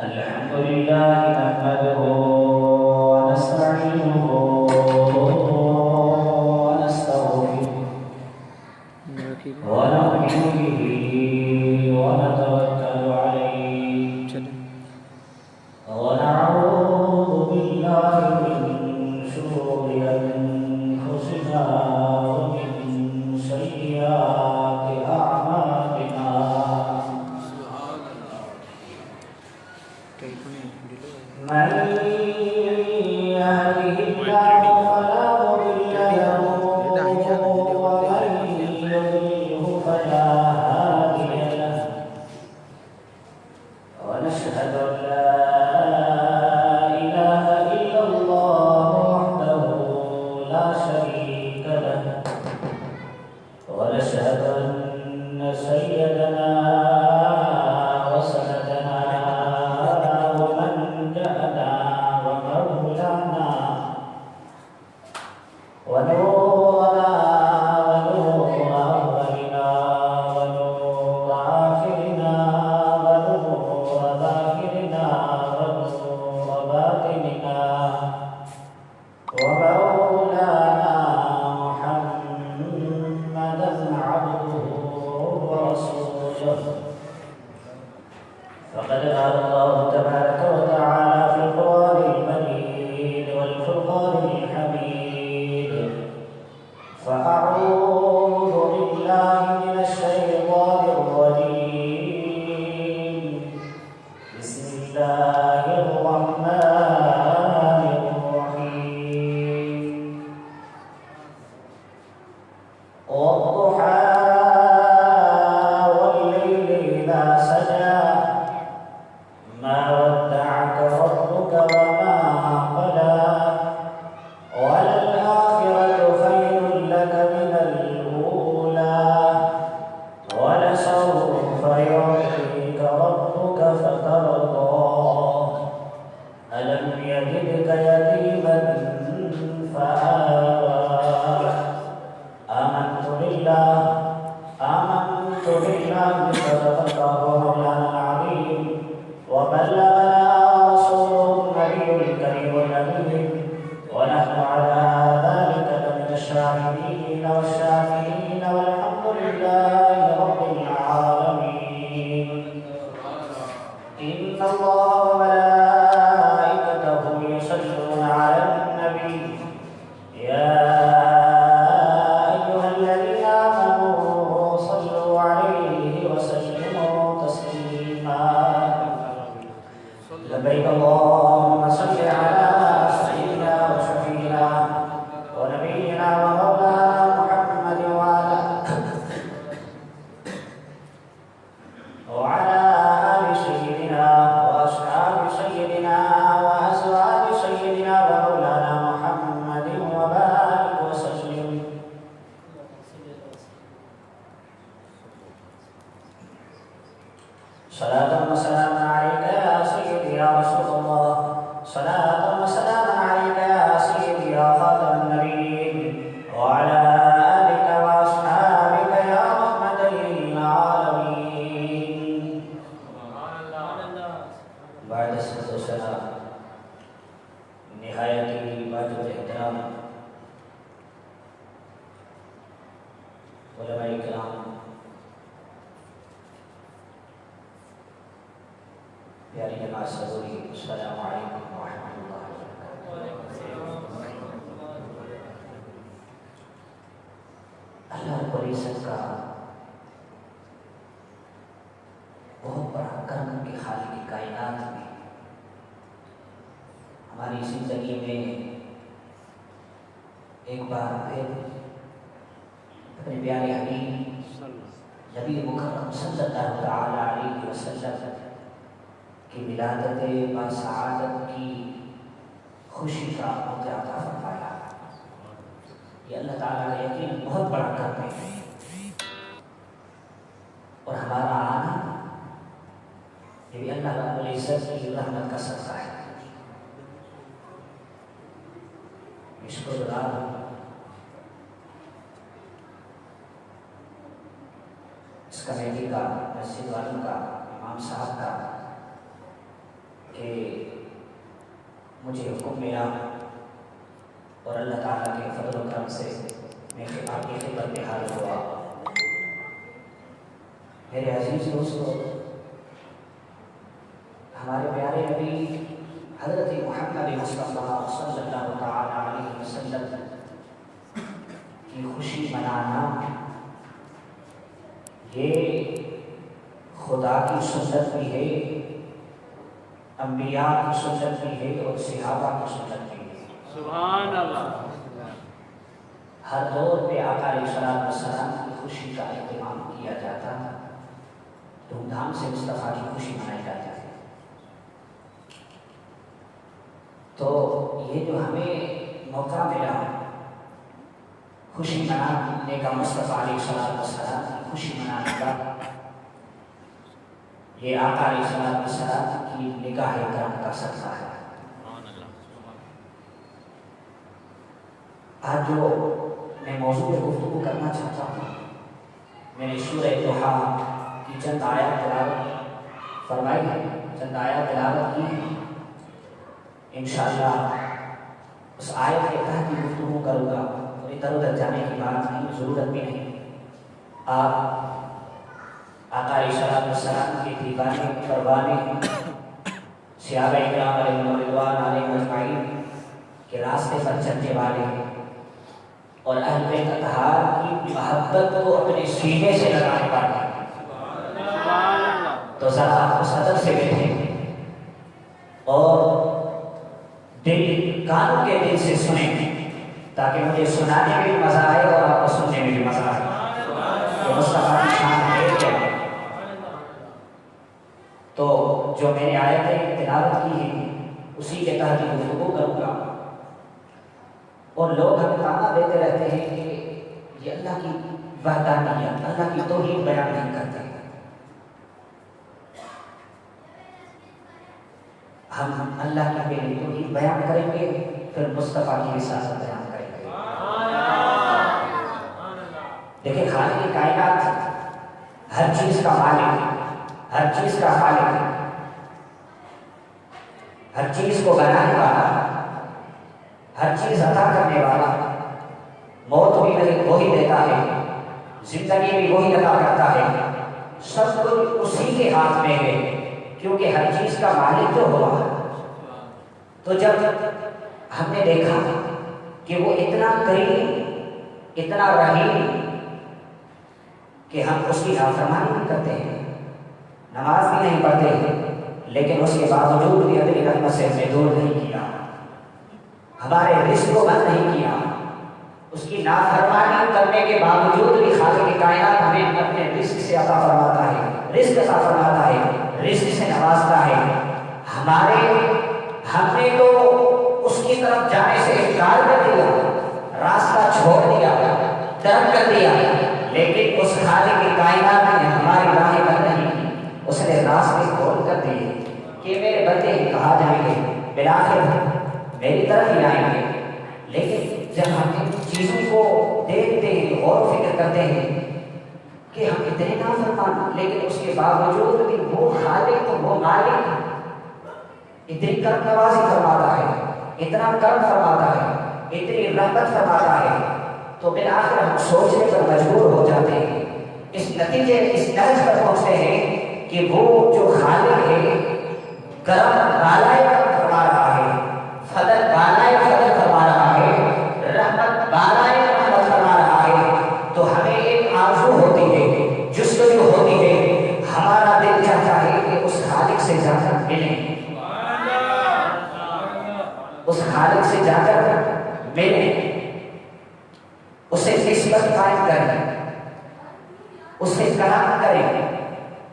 الحمد لله نحمده ونستعينه ونستغفره ونؤمن به ونتوكل عليه ونعوذ بالله من شرور أنفسنا ومن سيئات أعمالنا من يهده الله فلا مضل له ومن يضلله فلا هادي له ونشهد أن لا إله إلا الله وحده لا شريك له ونشهد أن سيدنا وسندنا ومنجأنا ومولانا ونورنا ونور أولنا ونور آخرنا ونور ظاهرنا ونور باطننا ومولانا محمدا عبده ورسوله فقد قال الله تبارك وتعالى في القرآن المجيد والفرقان الحميد فأعوذ بالله من الشيطان الرجيم بسم الله الرحمن الرحيم والضحى والليل إذا سجى ما ودعك ربك وما قلى وللآخرة خير لك من الأولى ولسوف يعطيك ربك فترضى ألم يجدك يتيما فآوى آمنت بالله صدق الله مولانا العظيم وبلغنا رسوله النبي الكريم الأمين ونحن على ذلك لمن الشاهدين والشاكرين والحمد لله رب العالمين إن الله وملائكته يصلون على النبي يا أيها الذين آمنوا صلوا عليه وسلموا تسليما لبيك اللهم صل على سيدنا وشفينا ونبينا ومولانا محمد وعلى آل سيدنا وأصحاب سيدنا وأزواج سيدنا ومولانا محمد وبارك وسلم صلاة وسلاما عليك يا سيدي يا رسول الله صلاة وسلاما عليك يا سيدي يا خاتم النبيين وعلى آلك وأصحابك يا رحمة للعالمين بعد الصلاة والسلام نهاية واجب الاحترام علماء کرام پیاری جماعت صدوری السلام علیکم ورحمۃ اللہ وبرکاتہ۔ اللہ رب العزت کا بہت بڑا کرم کے خالق کائنات میں ہماری زندگی میں ایک بار پھر اپنے پیارے حبیب نبی مکرم صلی اللہ تعالی علیہ وسلم کی ولادت باسعادت کی مجھے عطا فرمایا. یہ اللہ تعالیٰ کا یقین بہت بڑا کرتے ہیں. اور ہمارا آنا یہ بھی اللہ رب العزت کی رحمت کا صدقہ ہے. شکر گزار اس کمیٹی کا، مسجد والوں کا، امام صاحب کا کہ مجھے حکم ملا اور اللہ تعالیٰ کے فضل و کرم سے میں آپ کی خدمت میں حاضر ہوا. میرے عزیز دوستو، ہمارے پیارے نبی حضرت محمد مصطفیٰ صلی اللہ تعالیٰ علیہ وسلم کی خوشی منانا یہ خدا کی سنت بھی ہے، انبیاء کی سنت بھی ہے اور صحابہ کی سنت بھی ہے. سبحان اللہ. ہر دور پہ آقا علیہ السلام کی خوشی کا اہتمام کیا جاتا، دھوم دھام سے مصطفیٰ کی خوشی منائی جاتی ہے. تو یہ جو ہمیں موقع ملا خوشی منانے کا، مصطفیٰ علیہ السلام کی خوشی منانے کا، یہ آقا علیہ السلام کی نگاہ کرم کا صدقہ ہے. آج جو میں موضوع پہ گفتگو کرنا چاہتا ہوں، میں نے سورہ ضحیٰ کی چند آیات تلاوت فرمائی ہے، چند آیات تلاوت کی ہے. انشاءاللہ اس آیت کے تحت ہی گفتگو کروں گا اور ادھر ادھر جانے کی بات نہیں، ضرورت بھی نہیں. آپ آقا علیہ السلام کے دیوانے پروانے صحابہ کرام علیہم رضوان علیہم اجمعین کے راستے پر چلنے والے اور اہل بیت اطہار کی محبت کو اپنے سینے سے لگانے والے. تو ذرا اس ادب سے بیٹھے اور دل کانوں کے دل سے سنیں تاکہ مجھے سنانے میں بھی مزہ آئے اور آپ کو سننے میں بھی مزہ آئے. تو مصطفیٰ کی شان ہے کیا. تو جو میں نے آیتیں تلاوت کی ہیں اسی کے تحت ہی گفتگو کروں گا. اور لوگ ہمیں تانا دیتے رہتے ہیں کہ یہ اللہ کی وحدانیت، اللہ کی توحید بیان نہیں کرتے. ہم اللہ کی پہلی توحید بیان کریں گے، پھر مصطفیٰ کی رسالت بیان کریں گے. دیکھیں، خالق کائنات ہر چیز کا مالک، ہر چیز کا خالق، ہر چیز کو بنانے والا، ہر چیز عطا کرنے والا. موت بھی وہی دیتا ہے، زندگی بھی وہی عطا کرتا ہے. سب کچھ اسی کے ہاتھ میں ہے کیونکہ ہر چیز کا مالک جو ہوا. تو جب ہم نے دیکھا کہ وہ اتنا کریم، اتنا رحیم کہ ہم اس کی نافرمانی نہیں کرتے ہیں، نماز بھی نہیں پڑھتے ہیں، لیکن اس کے باوجود بھی اپنی رحمت سے ہمیں دور نہیں کیا، ہمارے رزق کو بند نہیں کیا. اس کی نافرمانی کرنے کے باوجود بھی خالق کائنات ہمیں اپنے رزق سے عطا فرماتا ہے، رزق عطا فرماتا ہے، رزق سے نوازتا ہے. ہم نے تو اس کی طرف جانے سے انکار کر دیا، راستہ چھوڑ دیا، ترک کر دیا، لیکن اس خالق کی کائنات نے ہماری راہیں بند نہیں کی. اس نے راستے کھول کر دیے کہ میرے بندے کہاں جائیں گے، بالآخر میری طرف ہی آئیں گے. لیکن جب ہم ان چیزوں کو دیکھتے ہیں، غور و فکر کرتے ہیں کہ ہم اتنے نافرمان، لیکن اس کے باوجود بھی وہ خالق، وہ مالک اتنی کرم نوازی فرماتا ہے، اتنا کرم فرماتا ہے، اتنی رحمت فرماتا ہے، تو بالآخر ہم سوچنے پر مجبور ہو جاتے ہیں، اس نتیجے، اس درج پر پہنچتے ہیں کہ وہ جو خالق ہے کرم بالائے کرم فرما رہا ہے، فضل بالائے فضل فرما رہا ہے، رحمت بالائے رحمت فرما رہا ہے. تو ہمیں ایک آرزو ہوتی ہے، جستجو ہوتی ہے، ہمارا دل چاہتا ہے کہ اس خالق سے جا کر ملیں، اس خالق سے جا کر ملیں، اسے نسبت قائم کریں، اسے کلام کریں.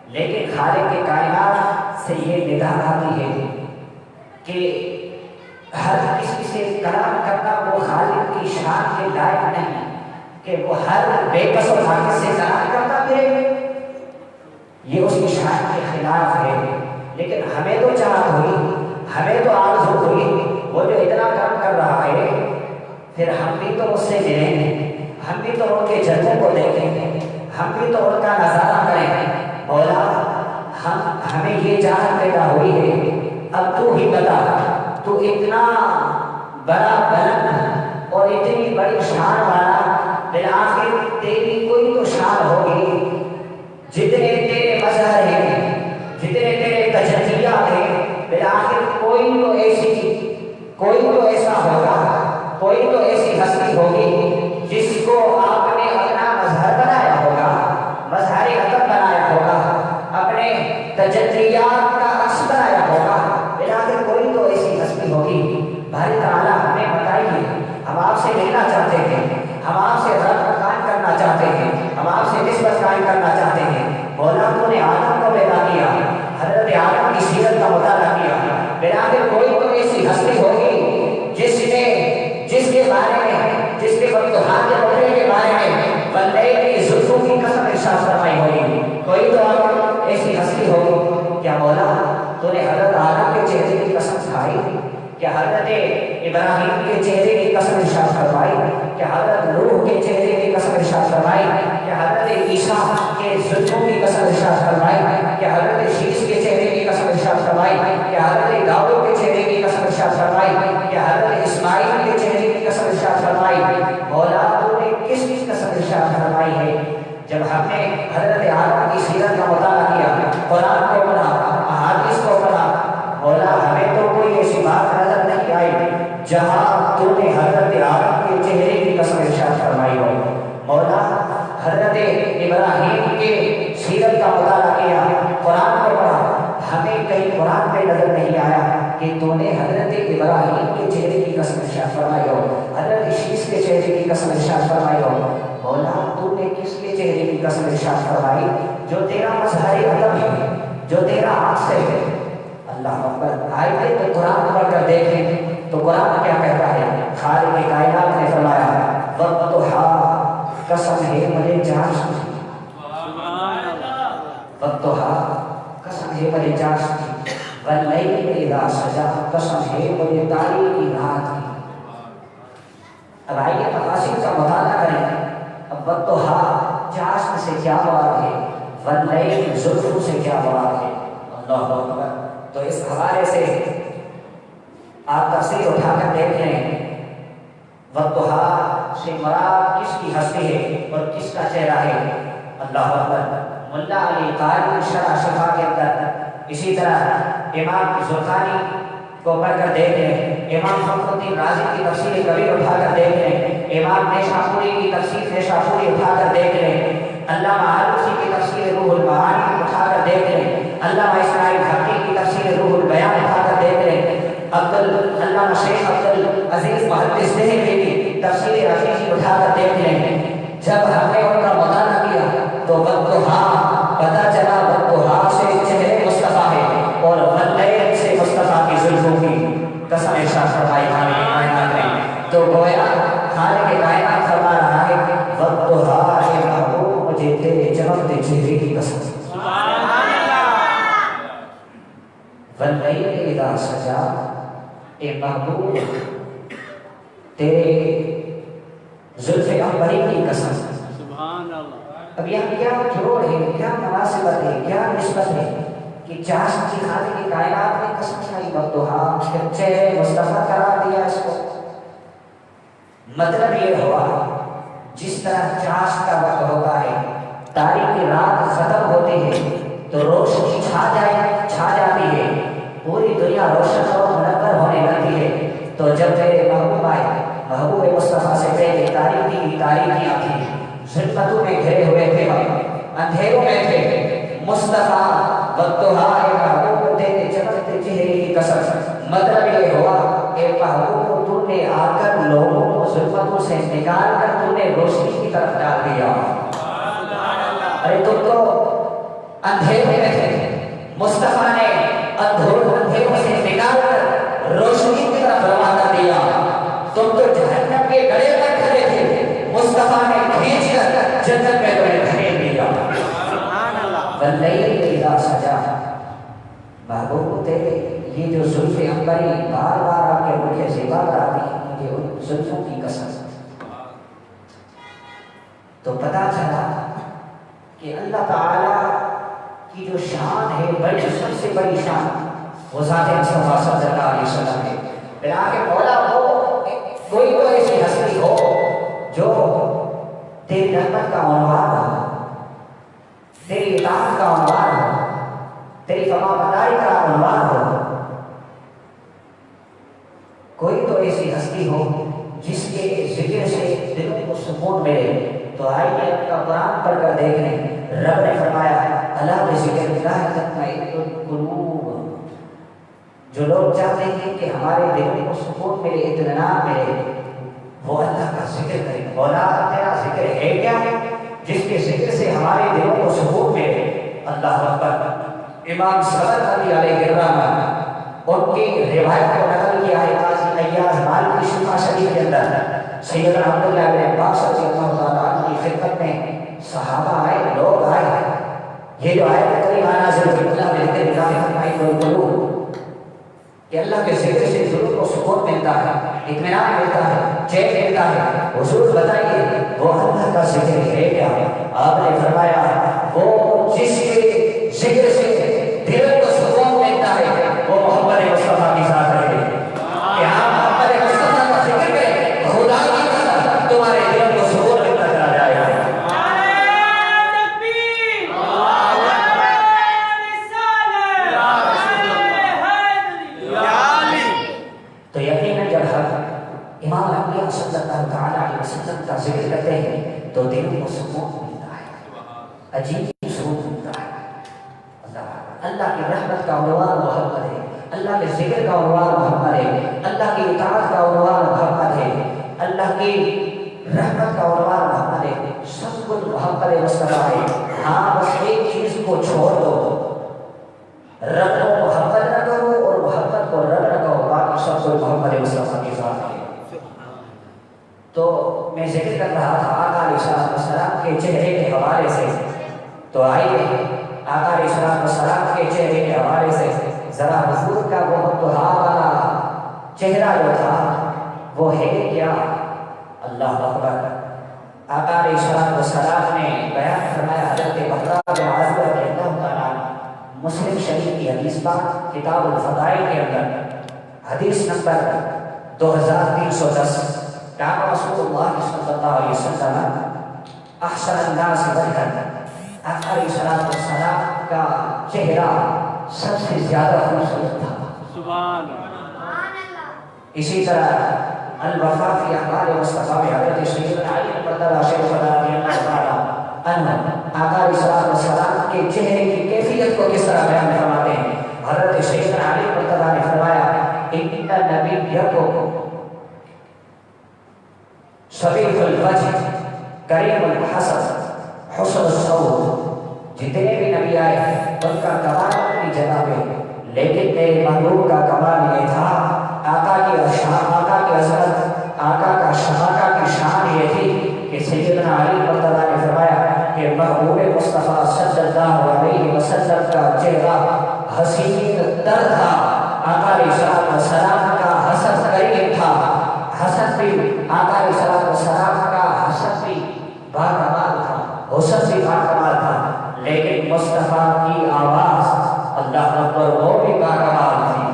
لیکن خالق کے کائنات سے یہ ندا آتی ہے کہ ہر کسی سے کلام کرنا وہ خالق کی شان کے لائق نہیں کہ وہ ہر بے کس و ناقص سے کلام کرتا پھرے، یہ اس کی شان کے خلاف ہے۔ لیکن ہمیں تو چاہت ہوئی، ہمیں تو آرزو ہوئی، وہ جو اتنا کام کر رہا ہے پھر ہم بھی تو اس سے ملیں گے، ہم بھی تو ان کے جلووں کو دیکھیں گے، ہم بھی تو ان کا نظارہ کریں گے۔ مولا ہمیں یہ چاہت پیدا ہوئی ہے، اب تو ہی بتا، تو اتنا بڑا بلند اور اتنی بڑی شان والا، بالآخر تیری کوئی تو شان ہوگی، جتنے تیرے مظہر ہیں، جتنے تیرے تجلیات ہیں، بالآخر کوئی تو ایسا ہوگا، کوئی تو ایسی ہستی ہوگی جس کو آپ نے اپنا مظہر بنایا ہوگا، مظہر عطب بنایا ہوگا، اپنے تجلیات کا عکس بنایا ہوگا، بالآخر کوئی تو ایسی ہستی ہوگی۔ باری تعالیٰ ہمیں بتائیے، ہم آپ سے ملنا چاہتے ہیں، ہم آپ سے رابطہ قائم کرنا چاہتے ہیں، ہم آپ سے نسبت قائم کرنا چاہتے ہیں۔ مولا تو نے آدم کو پیدا کیا، حضرت آدم کی سیرت کا مطالعہ کیا، بالآخر کوئی تو ایسی ہستی ہوگی جس کے بارے میں، جس کے فتوحات کے بدلے کے بارے میں بندے کی زلفوں کی قسم ارشاد فرمائی ہوگی، کوئی تو ایسی ہستی ہوگی۔ کیا مولا تو نے حضرت آدم کے چہرے کی قسم کھائی؟ کیا حضرت ابراہیم کے چہرے کی قسم ارشاد فرمائی؟ کیا حضرت نوح کے چہرے کی قسم ارشاد فرمائی؟ کیا حضرت عیسیٰ کے زلفوں کی قسم ارشاد فرمائی؟ کیا حضرت شیش کے چہرے کی قسم ارشاد فرمائی؟ کیا حضرت داؤد کے چہرے کی قسم ارشاد فرمائی؟ کیا حضرت اسماعیل کے چہرے کی قسم ارشاد فرمائی؟ مولا تو نے کس کی قسم ارشاد فرمائی ہے؟ جب ہم نے حضرت آدم کی سیرت کا مطالعہ کیا، قرآن کو پڑھا، احادیث کو پڑھا، مولا ہمیں تو کوئی ایسی بات نظر نہیں آئی جہاں تو نے حضرت آدم کے چہرے کی قسم ارشاد فرمائی ہو۔ مولا حضرت ابراہیم کے سیرت کا مطالعہ کیا، قرآن کو پڑھا، ہمیں کہیں قرآن پہ نظر نہیں آیا کہ تو نے حضرت ابراہیم کے چہرے کی قسم ارشاد فرمائی ہو، حضرت شیش کے چہرے کی قسم ارشاد فرمائی ہو۔ مولا تو نے کس کے چہرے کی قسم ارشاد فرمائی جو تیرا مظہر عطب ہے، جو تیرا عکس ہے؟ اللہ اکبر۔ آئیے تو قرآن پڑھ کر دیکھیں تو قرآن کیا کہتا ہے۔ خالق کائنات نے فرمایا وَالضُّحَىٰ، قسم ہے مجھے چاش کی، وَالضُّحَىٰ، قسم ہے مجھے چاش کی، وَاللَّيْلِ إِذَا سَجَىٰ، قسم ہے مجھے تاریکی رات کی۔ اب آئیے تفاصیل کا مطالعہ کریں۔ اب وَالضُّحَىٰ چاشت سے کیا مراد ہے، وَاللَّيْلِ زلفوں سے کیا مراد ہے؟ اللہ اکبر۔ تو اس حوالے سے آپ تفسیر اٹھا کر دیکھ لیں، وَالضُّحَىٰ سے مراد کس کی ہستی ہے اور کس کا چہرہ ہے؟ اللہ اکبر۔ ملا علی قاری شرح شفا کے اندر، اسی طرح امام زرقانی کو پڑھ کر دیکھ لیں، امام فخر الدین رازی کی تفسیر کبیر اٹھا کر دیکھ لیں، امام نیشاپوری کی تفسیر نیشاپوری اٹھا کر دیکھ لیں، علامہ آلوسی کی تفسیر روح المعانی اٹھا کر دیکھ لیں، علامہ اسماعیل حقی کی تفسیر روح البیان اٹھا کر دیکھ لیں، علامہ شیخ عبدالعزیز محدث دہلوی کی تفسیر عزیزی اٹھا کر دیکھ لیں۔ جب ہم نے ان کا مطالعہ کیا تو وَالضُّحَىٰ پتہ چلا وَالضُّحَىٰ سے چہرے مصطفیٰ ہے اور وَاللَّيْلِ سے مصطفیٰ کی زلفوں کی قسم ارشاد فرمائی خالق کائنات نے۔ تو گویا خالق کائنات فرما رہا ہے وَالضُّحَىٰ اے محبوب مجھے تیرے چمکتے چہرے کی قسم، وَاللَّيْلِ إِذَا سَجَىٰ اے محبوب تیرے زلف عنبری کی قسم۔ اب یہاں کیا جوڑ ہے، کیا مناسبت ہے، کیا نسبت ہے کہ چاشت کی خالق کی کائنات نے قسم کھائی وَالضُّحَىٰ، پھر چہرے مصطفیٰ قرار دیا اس کو۔ مطلب یہ ہوا جس طرح چاشت کا وقت ہوتا ہے، تاریکی رات ختم ہوتی ہے تو روشنی چھا جاتی ہے، پوری دنیا روشن اور منور ہونے لگتی ہے۔ تو جب میرے محبوب آئے، محبوب مصطفیٰ سے پہلے تاریکی آتی، ظلمتوں میں گھرے ہوئے تھے، اندھیروں میں تھے، مصطفیٰ وَالضُّحَىٰ محبوب تیرے چمکتے چہرے کی قسم۔ مطلب یہ ہوا کہ محبوب تو نے آ کر لوگوں کو ظلمتوں سے نکال کر تو نے روشنی کی طرف ڈال دیا۔ ارے تم تو اندھیرے میں تھے، مصطفیٰ نے اندھیروں سے نکال کر روشنی کی طرف روانہ یہ جو زلف عنبری بار بار آپ کے ملک زیبا پر آتی ہیں، مجھے ان زلفوں کی قسم۔ تو پتا چلا کہ اللہ تعالیٰ کی جو شان ہے بڑی، سب سے بڑی شان وہ ذات مصطفیٰ صلی اللہ علیہ وسلم ہے۔ بنا کے مولا ہو کوئی تو ایسی ہستی ہو جو تیری رحمت کا عنوان ہو، تیری اطاعت کا عنوان ہو، تیری فرما برداری کا عنوان ہو، کوئی تو ایسی ہستی ہو جس کے ذکر سے دلوں کو سکون ملے۔ تو آئیے ان کا قرآن پڑھ کر دیکھ لیں۔ رب نے فرمایا اللہ بذکر اللہ تطمئن القلوب، جو لوگ چاہتے ہیں کہ ہمارے دلوں کو سکون ملے، اطمینان ملے، وہ اللہ کا ذکر کریں۔ مولا تیرا ذکر ہے کیا جس کے ذکر سے ہمارے دلوں کو سکون ملے؟ اللہ اکبر۔ امام صدر علی علیہ الرحمہ ان کی روایت کو نقل کیا ہے قاضی ایاز مالکی شفا شریف کے اندر۔ سیدنا عبداللہ بن عباس رضی اللہ تعالیٰ عنہ کی خدمت میں صحابہ آئے، لوگ آئے، یہ جو آیت کریمہ نازل ہوئی اللہ بذکر اللہ تطمئن القلوب، کہ اللہ کے ذکر سے دل کو سکون ملتا ہے، اطمینان ملتا ہے، چین ملتا ہے۔ حضور بتائیے وہ اللہ کا ذکر ہے کیا؟ آپ نے فرمایا وہ جس کے ذکر سے دل کو سکون ملتا ہے وہ محمد مصطفیٰ کی ذات ہے۔ کہ آپ محمد مصطفیٰ کا ذکر کریں، خدا کی قسم تمہارے دل کو سکون ملتا چلا جائے گا۔ تو یقیناً جب ہم امام انبیاء صلی اللہ تعالیٰ علیہ وسلم کا ذکر کرتے ہیں تو دل کو سکون ملتا ہے، عجیب سکون ملتا ہے۔ اللہ کی رحمت کا عنوان محمد ہے، اللہ کے ذکر کا عنوان محمد ہے، اللہ کی اطاعت کا عنوان محمد ہے، اللہ کی رحمت کا عنوان محمد ہے، سب کچھ محمد مصطفیٰ ہے۔ ہاں بس ایک چیز کو چھوڑ دو، رب کو محمد نہ کرو اور محمد کو رب نہ کرو، باقی سب کچھ محمد مصطفیٰ کی ذات ہے۔ تو میں ذکر کر رہا تھا آقا علیہ السلام کے چہرے کے حوالے سے، تو آئیے آقا علیہ السلام کے چہرے کے حوالے سے ذرا حضور کا وہ متحا والا چہرہ جو تھا وہ ہے کیا؟ اللہ اکبر۔ آقا علیہ السلام نے بیان فرمایا حضرت بحرہ بن عازب رضی اللہ تعالیٰ مسلم شریف کی حدیث پاک کتاب الفضائل کے اندر حدیث نمبر 2310، کان رسول اللہ صلی اللہ علیہ وسلم احسن الناس وجہا، آقا علیہ السلام کا چہرہ سب سے زیادہ خوبصورت تھا۔ سبحان اللہ۔ اسی طرح الوفا فی احوال مصطفیٰ میں حضرت سیدنا علی مقدر شریف رضی اللہ تعالیٰ عنہ آقا علیہ السلام کے چہرے کی کیفیت کو کس طرح بیان فرماتے ہیں۔ حضرت سیدنا علی مقدر نے فرمایا ان نبیکم صبیح الوجہ کریم الحسن حسن الصوت، جتنے بھی نبی آئے ان کا کمال اپنی جگہ پہ، لیکن میرے محبوب کا کمال یہ تھا، آقا کی عظمت، آقا کی شان یہ تھی کہ سیدنا علی مرتضیٰ نے فرمایا کہ محبوب مصطفیٰ صلی اللہ علیہ وسلم کا چہرہ حسین تر تھا، آقا علیہ السلام کا حسن قریب تھا، حسن بھی آقا علیہ السلام کا حسن بھی باکمال تھا، حسن بھی باکمال تھا، لیکن مصطفیٰ کی آواز اللہ اکبر وہ بھی باکمال تھی۔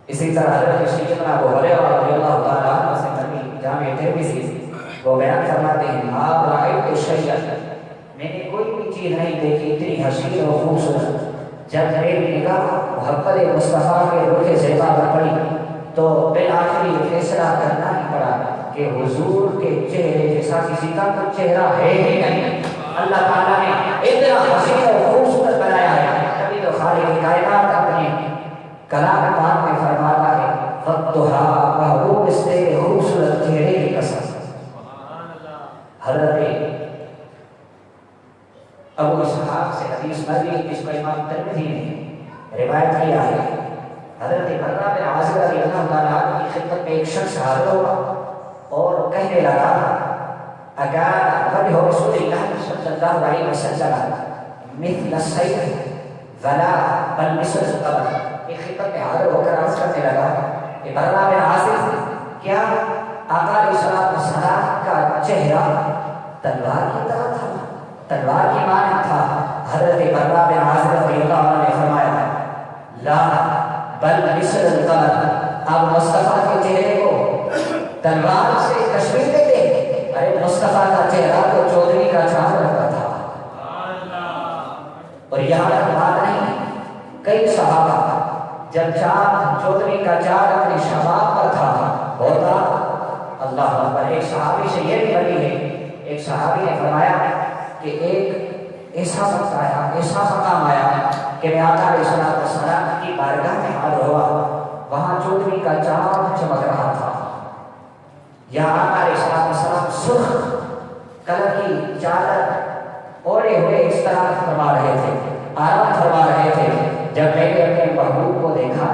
اسی طرح حضرت سیدنا ابو ہریرہ رضی اللہ تعالیٰ عنہ سے نبی جامع ترمذی وہ بیان فرماتے ہیں آپ رأیت شیئا، میں نے کوئی بھی چیز نہیں دیکھی اتنی حسین و خوبصورت، جب میری نگاہ محمد مصطفیٰ کے رخ زیبا پر پڑی تو بالآخر یہ فیصلہ کرنا ہی پڑا کہ حضور کے چہرے جیسا کسی کا تو چہرہ ہے ہی نہیں۔ اللہ تعالیٰ نے اتنا حسین و خوبصورت بنایا ہے، تبھی تو خالق کائنات اپنے کلام پاک میں فرماتا ہے وَالضُّحَىٰ، محبوب اس تیرے خوبصورت چہرے کی قسم۔ حضرت ابو اسحاق سے حدیث مروی جس کو امام ترمذی نے روایت کیا ہے، حضرت بحرہ بن عازب رضی اللہ تعالیٰ عنہ کی خدمت میں ایک شخص حاضر ہوا اور کہنے لگا اگر وجہ رسول اللہ صلی اللہ علیہ وسلم مثل السیف ولا بل مثل القمر، ایک خدمت میں حاضر ہو کر عرض کرنے لگا کہ برا بن عازب، کیا آقا علیہ السلام کا چہرہ تلوار کی طرح تھا، تلوار کی مانند تھا؟ حضرت برا بن عازب رضی اللہ عنہ نے فرمایا لا بل مثل القمر، آپ مصطفیٰ کے چہرے کو تلوار سے تشبیہ دیتے ہیں؟ ارے مصطفیٰ کا چہرہ تو چودھری کا چاند رکھتا تھا۔ اور یہاں تک بات نہیں، کئی صحابہ جب چاند چودھری کا چاند اپنی شباب پر تھا ہوتا، اللہ اکبر، ایک صحابی سے یہ بھی بنی ہے، ایک صحابی نے فرمایا کہ ایک ایسا وقت آیا، ایسا مقام آیا کہ میں آقا علیہ السلام کی بارگاہ میں حاضر ہوا، وہاں چودھری کا چاند چمک رہا تھا، یہاں آقا علیہ السلام سرخ کلر کی چادر اوڑھے ہوئے اس طرح فرما رہے تھے، آرام فرما رہے تھے۔ جب میں نے اپنے محبوب کو دیکھا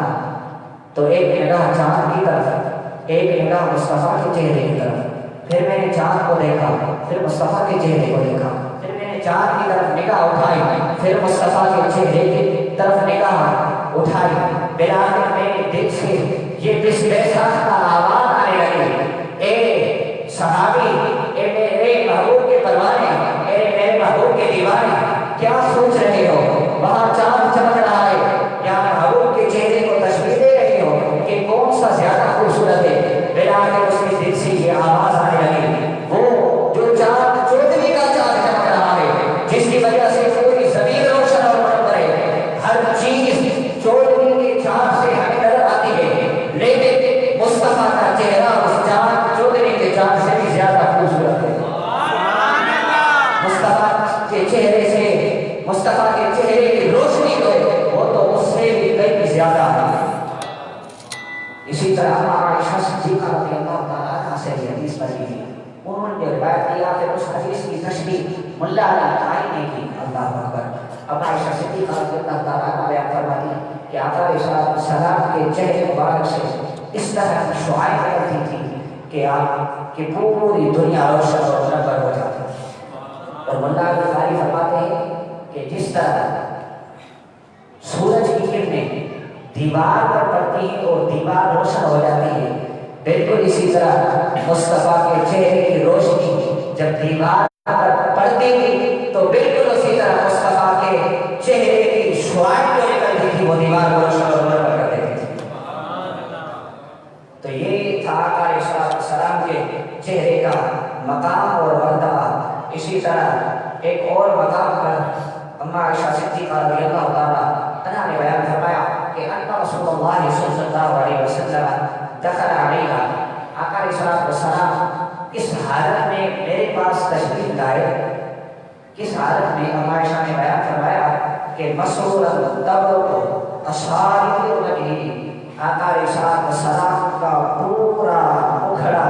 تو ایک نگاہ چاند کی طرف، ایک نگاہ مصطفیٰ کے چہرے کی طرف، پھر میں نے چاند کو دیکھا، پھر مصطفیٰ کے چہرے کو دیکھا، پھر میں نے چاند کی طرف نگاہ اٹھائی، پھر مصطفیٰ کے چہرے کی طرف نگاہ اٹھائی، بالآخر میرے دل سے یہ بسم ساختہ آواز آنے لگی، اے صحابی، اے میرے محبوب کے پروانے، اے میرے محبوب کے دیوانے، کیا سوچ رہے ہو؟ وہاں چاند چمک رہا ہے، یا محبوب کے چہرے کو تشبیہ دے رہے ہو کہ کون سا زیادہ خوبصورت ہے؟ بالآخر اس کے دل سے یہ آواز آنے لگی، وہ جو چاند چودھری کا چاند چمک رہا ہے، جس کی وجہ سے پوری زمین روشن اور منور ہے، ہر چیز چودھری کے چاند سے ہمیں نظر آتی ہے، لیکن مصطفیٰ کا چہرہ اس چاند چودھری کے چاند سے بھی زیادہ خوبصورت ہے۔ مصطفیٰ کے چہرے سے، مصطفیٰ کے چہرے کی روشنی تو وہ تو اس سے بھی کئی زیادہ ہے۔ اسی طرح عائشہ صدیقہ رضی اللہ تعالیٰ عنہا سے یہ حدیث بنی ہے، انہوں نے روایت کیا کہ اس حدیث کی تشریح ملا علی طائی نے کی، اللہ اکبر۔ اب عائشہ صدیقہ رضی اللہ تعالیٰ عنہا بیان فرماتی کہ آقا علیہ السلام کے چہرے مبارک سے اس طرح کی شعائیں نکلتی تھی کہ آپ کی پوری دنیا روشن اور منور ہو جاتی۔ اور ملا علی طائی فرماتے ہیں کہ جس طرح سورج کی کرنیں دیوار پر پڑتی ہیں اور دیوار روشن ہو جاتی ہے، بالکل اسی طرح مصطفیٰ کے چہرے کی روشنی جب دیوار پر پڑتی تھی تو بالکل اسی طرح مصطفیٰ کے چہرے کی شعائیں جو نکلتی تھی وہ دیوار کو روشن اور منور کر دیتی تھی۔ تو یہ تھا آقا علیہ السلام کے چہرے کا مقام اور مرتبہ۔ اسی طرح ایک اور مقام پر اماں عائشہ صدیقہ رضی اللہ تعالیٰ عنہا نے بیان فرمایا کہ ان رسول اللہ صلی اللہ علیہ وسلم دخل علیہ، آقا علیہ السلام اس حالت میں میرے پاس تشریف لائے، کس حالت میں؟ اماں عائشہ نے بیان فرمایا کہ مسرورا تبرق اصابع وجهه، آقا علیہ السلام کا پورا مکھڑا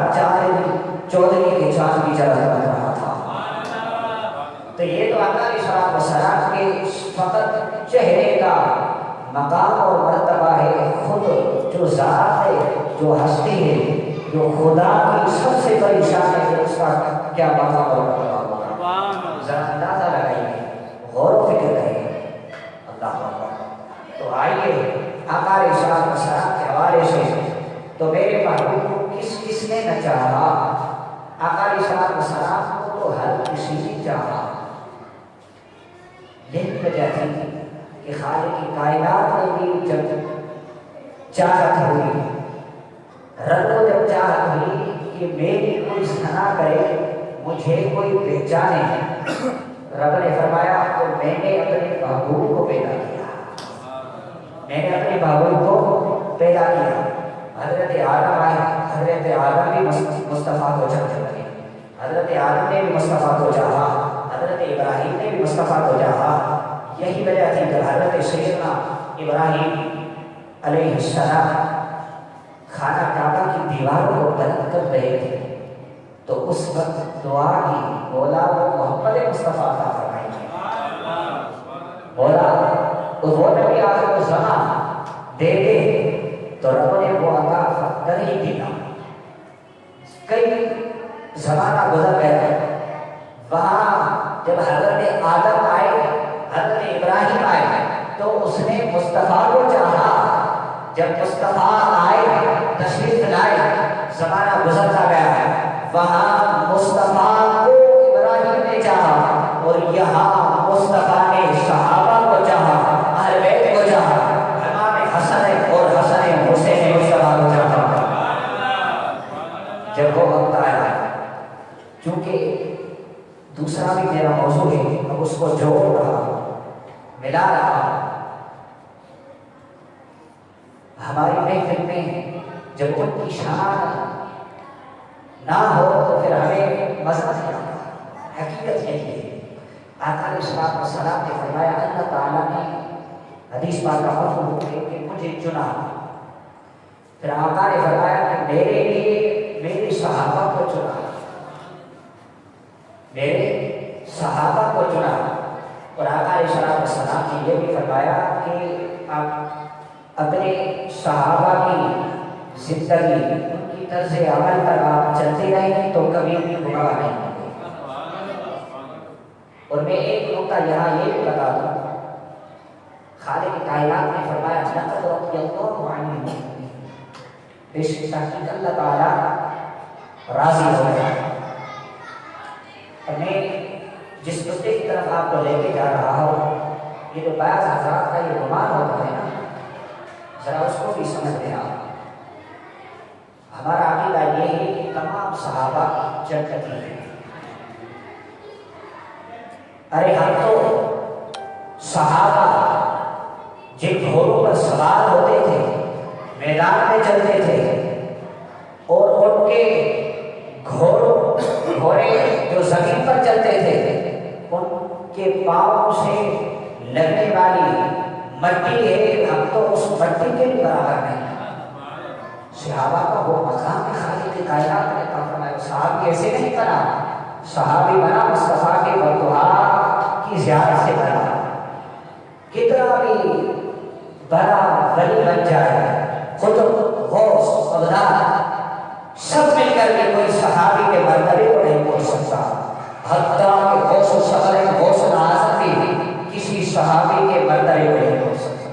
چودھری کے چاند کی طرح لگ رہا تھا۔ تو یہ تو آقا علیہ السلام کے فقط چہرے کا مقام اور مرتبہ ہے، خود جو ذات ہے، جو ہستی ہے، جو خدا کی سب سے بڑی شان ہے، کہ اس کا کیا مقام اور مرتبہ ہوگا، ذرا اندازہ لگائیے، غور و فکر کریے، اللہ اکبر۔ تو آئیے آقا علیہ السلام کے حوالے سے تو میرے محبوب کو کس نے نہ چاہا؟ آقا علیہ السلام کو تو ہر کسی نے چاہا، لیکن وجہ تھی کہ خالق کی کائنات میں بھی جب چاہت ہوئی، رب کو جب چاہت ہوئی کہ میری کوئی ثنا کرے، مجھے کوئی پہچانے، رب نے فرمایا تو میں نے اپنے محبوب کو پیدا کیا، میں نے اپنے محبوب کو پیدا کیا۔ حضرت آدم آئے، حضرت آدم بھی مصطفیٰ کو چاہتے لگے، حضرت آدم نے بھی مصطفیٰ کو چاہا، حضرت ابراہیم نے بھی مصطفیٰ کو چاہا۔ یہی وجہ تھی جب حضرت سیدنا ابراہیم علیہ السلام خانہ کعبہ کی دیواروں کو بلند کر رہے تھے تو اس وقت دعا کی، مولا وہ محمد مصطفیٰ عطا فرمائیے، مولا وہ نبی آخر الزمان دے دے، تو رب نے وہ عطا کر ہی دیا۔ کئی زمانہ گزر گیا، وہاں جب حضرت آدم آئے، حضرت ابراہیم آئے، تو اس نے جب مصطفیٰ آئے تشریف لائے زمانہ گزرتا گیا، وہاں مصطفیٰ کو ابراہیم نے چاہا اور یہاں مصطفیٰ نے صحابہ کو چاہا، اہل بیت کو چاہا، امام حسن اور حسن حسین مصطفیٰ کو چاہا۔ جب وہ وقت آیا، چونکہ دوسرا بھی میرا موضوع ہے، اب اس کو جوڑ رہا ملا رہا، ہماری محفل میں جب ان کی شان نہ ہو تو پھر ہمیں مزہ نہیں آتا۔ حقیقت یہی ہے، آقا علیہ الصلوۃ والسلام نے فرمایا، اللہ تعالیٰ نے حدیث پاک کا مفہوم ہے کہ مجھے چنا، پھر آقا نے فرمایا کہ میرے لیے میرے صحابہ کو چنا، میرے صحابہ کو چنا، اور آقا علیہ الصلوۃ والسلام نے یہ بھی فرمایا کہ آپ اپنے صحابہ کی زندگی، ان کی طرز عمل پر آپ چلتے رہیں تو کبھی بھی گمراہ نہیں ہوں گے۔ اور میں ایک نقطہ یہاں یہ بھی بتا دوں، خالق کائنات نے فرمایا لقد رضی اللہ عن المؤمنین، بے شک تحقیق اللہ تعالیٰ راضی ہو گیا۔ اور میں جس نقطے کی طرف آپ کو لے کے جا رہا ہوں، یہ جو بعض حضرات کا یہ گمان ہوتا ہے نا، ذرا اس کو بھی سمجھ لینا۔ ہمارا عقیدہ یہ ہے کہ تمام صحابہ جنتی ہیں۔ ارے ہم تو صحابہ جن گھوڑوں پر سوار ہوتے تھے، میدان میں چلتے تھے، اور ان کے گھوڑے جو زمین پر چلتے تھے، ان کے پاؤں سے لگنے والی مٹی ہے، ہم تو اس مٹی کے بھی برابر نہیں۔ صحابہ کا وہ مقام ہے، خالق کائنات نے فرمایا صحابی ایسے نہیں بنا، صحابی بنا مصطفیٰ کے بردوہا کی زیارت سے بنا۔ کتنا بھی بڑا ولی بن جائے، قطب غوث اغیار سب مل کر کے کوئی صحابی کے مرتبے کو نہیں پہنچ سکتا۔ حتیٰ کہ غوث الصغر غوث الاعظم بھی کسی صحابی کے مرتبے کو نہیں پہنچ سکتا۔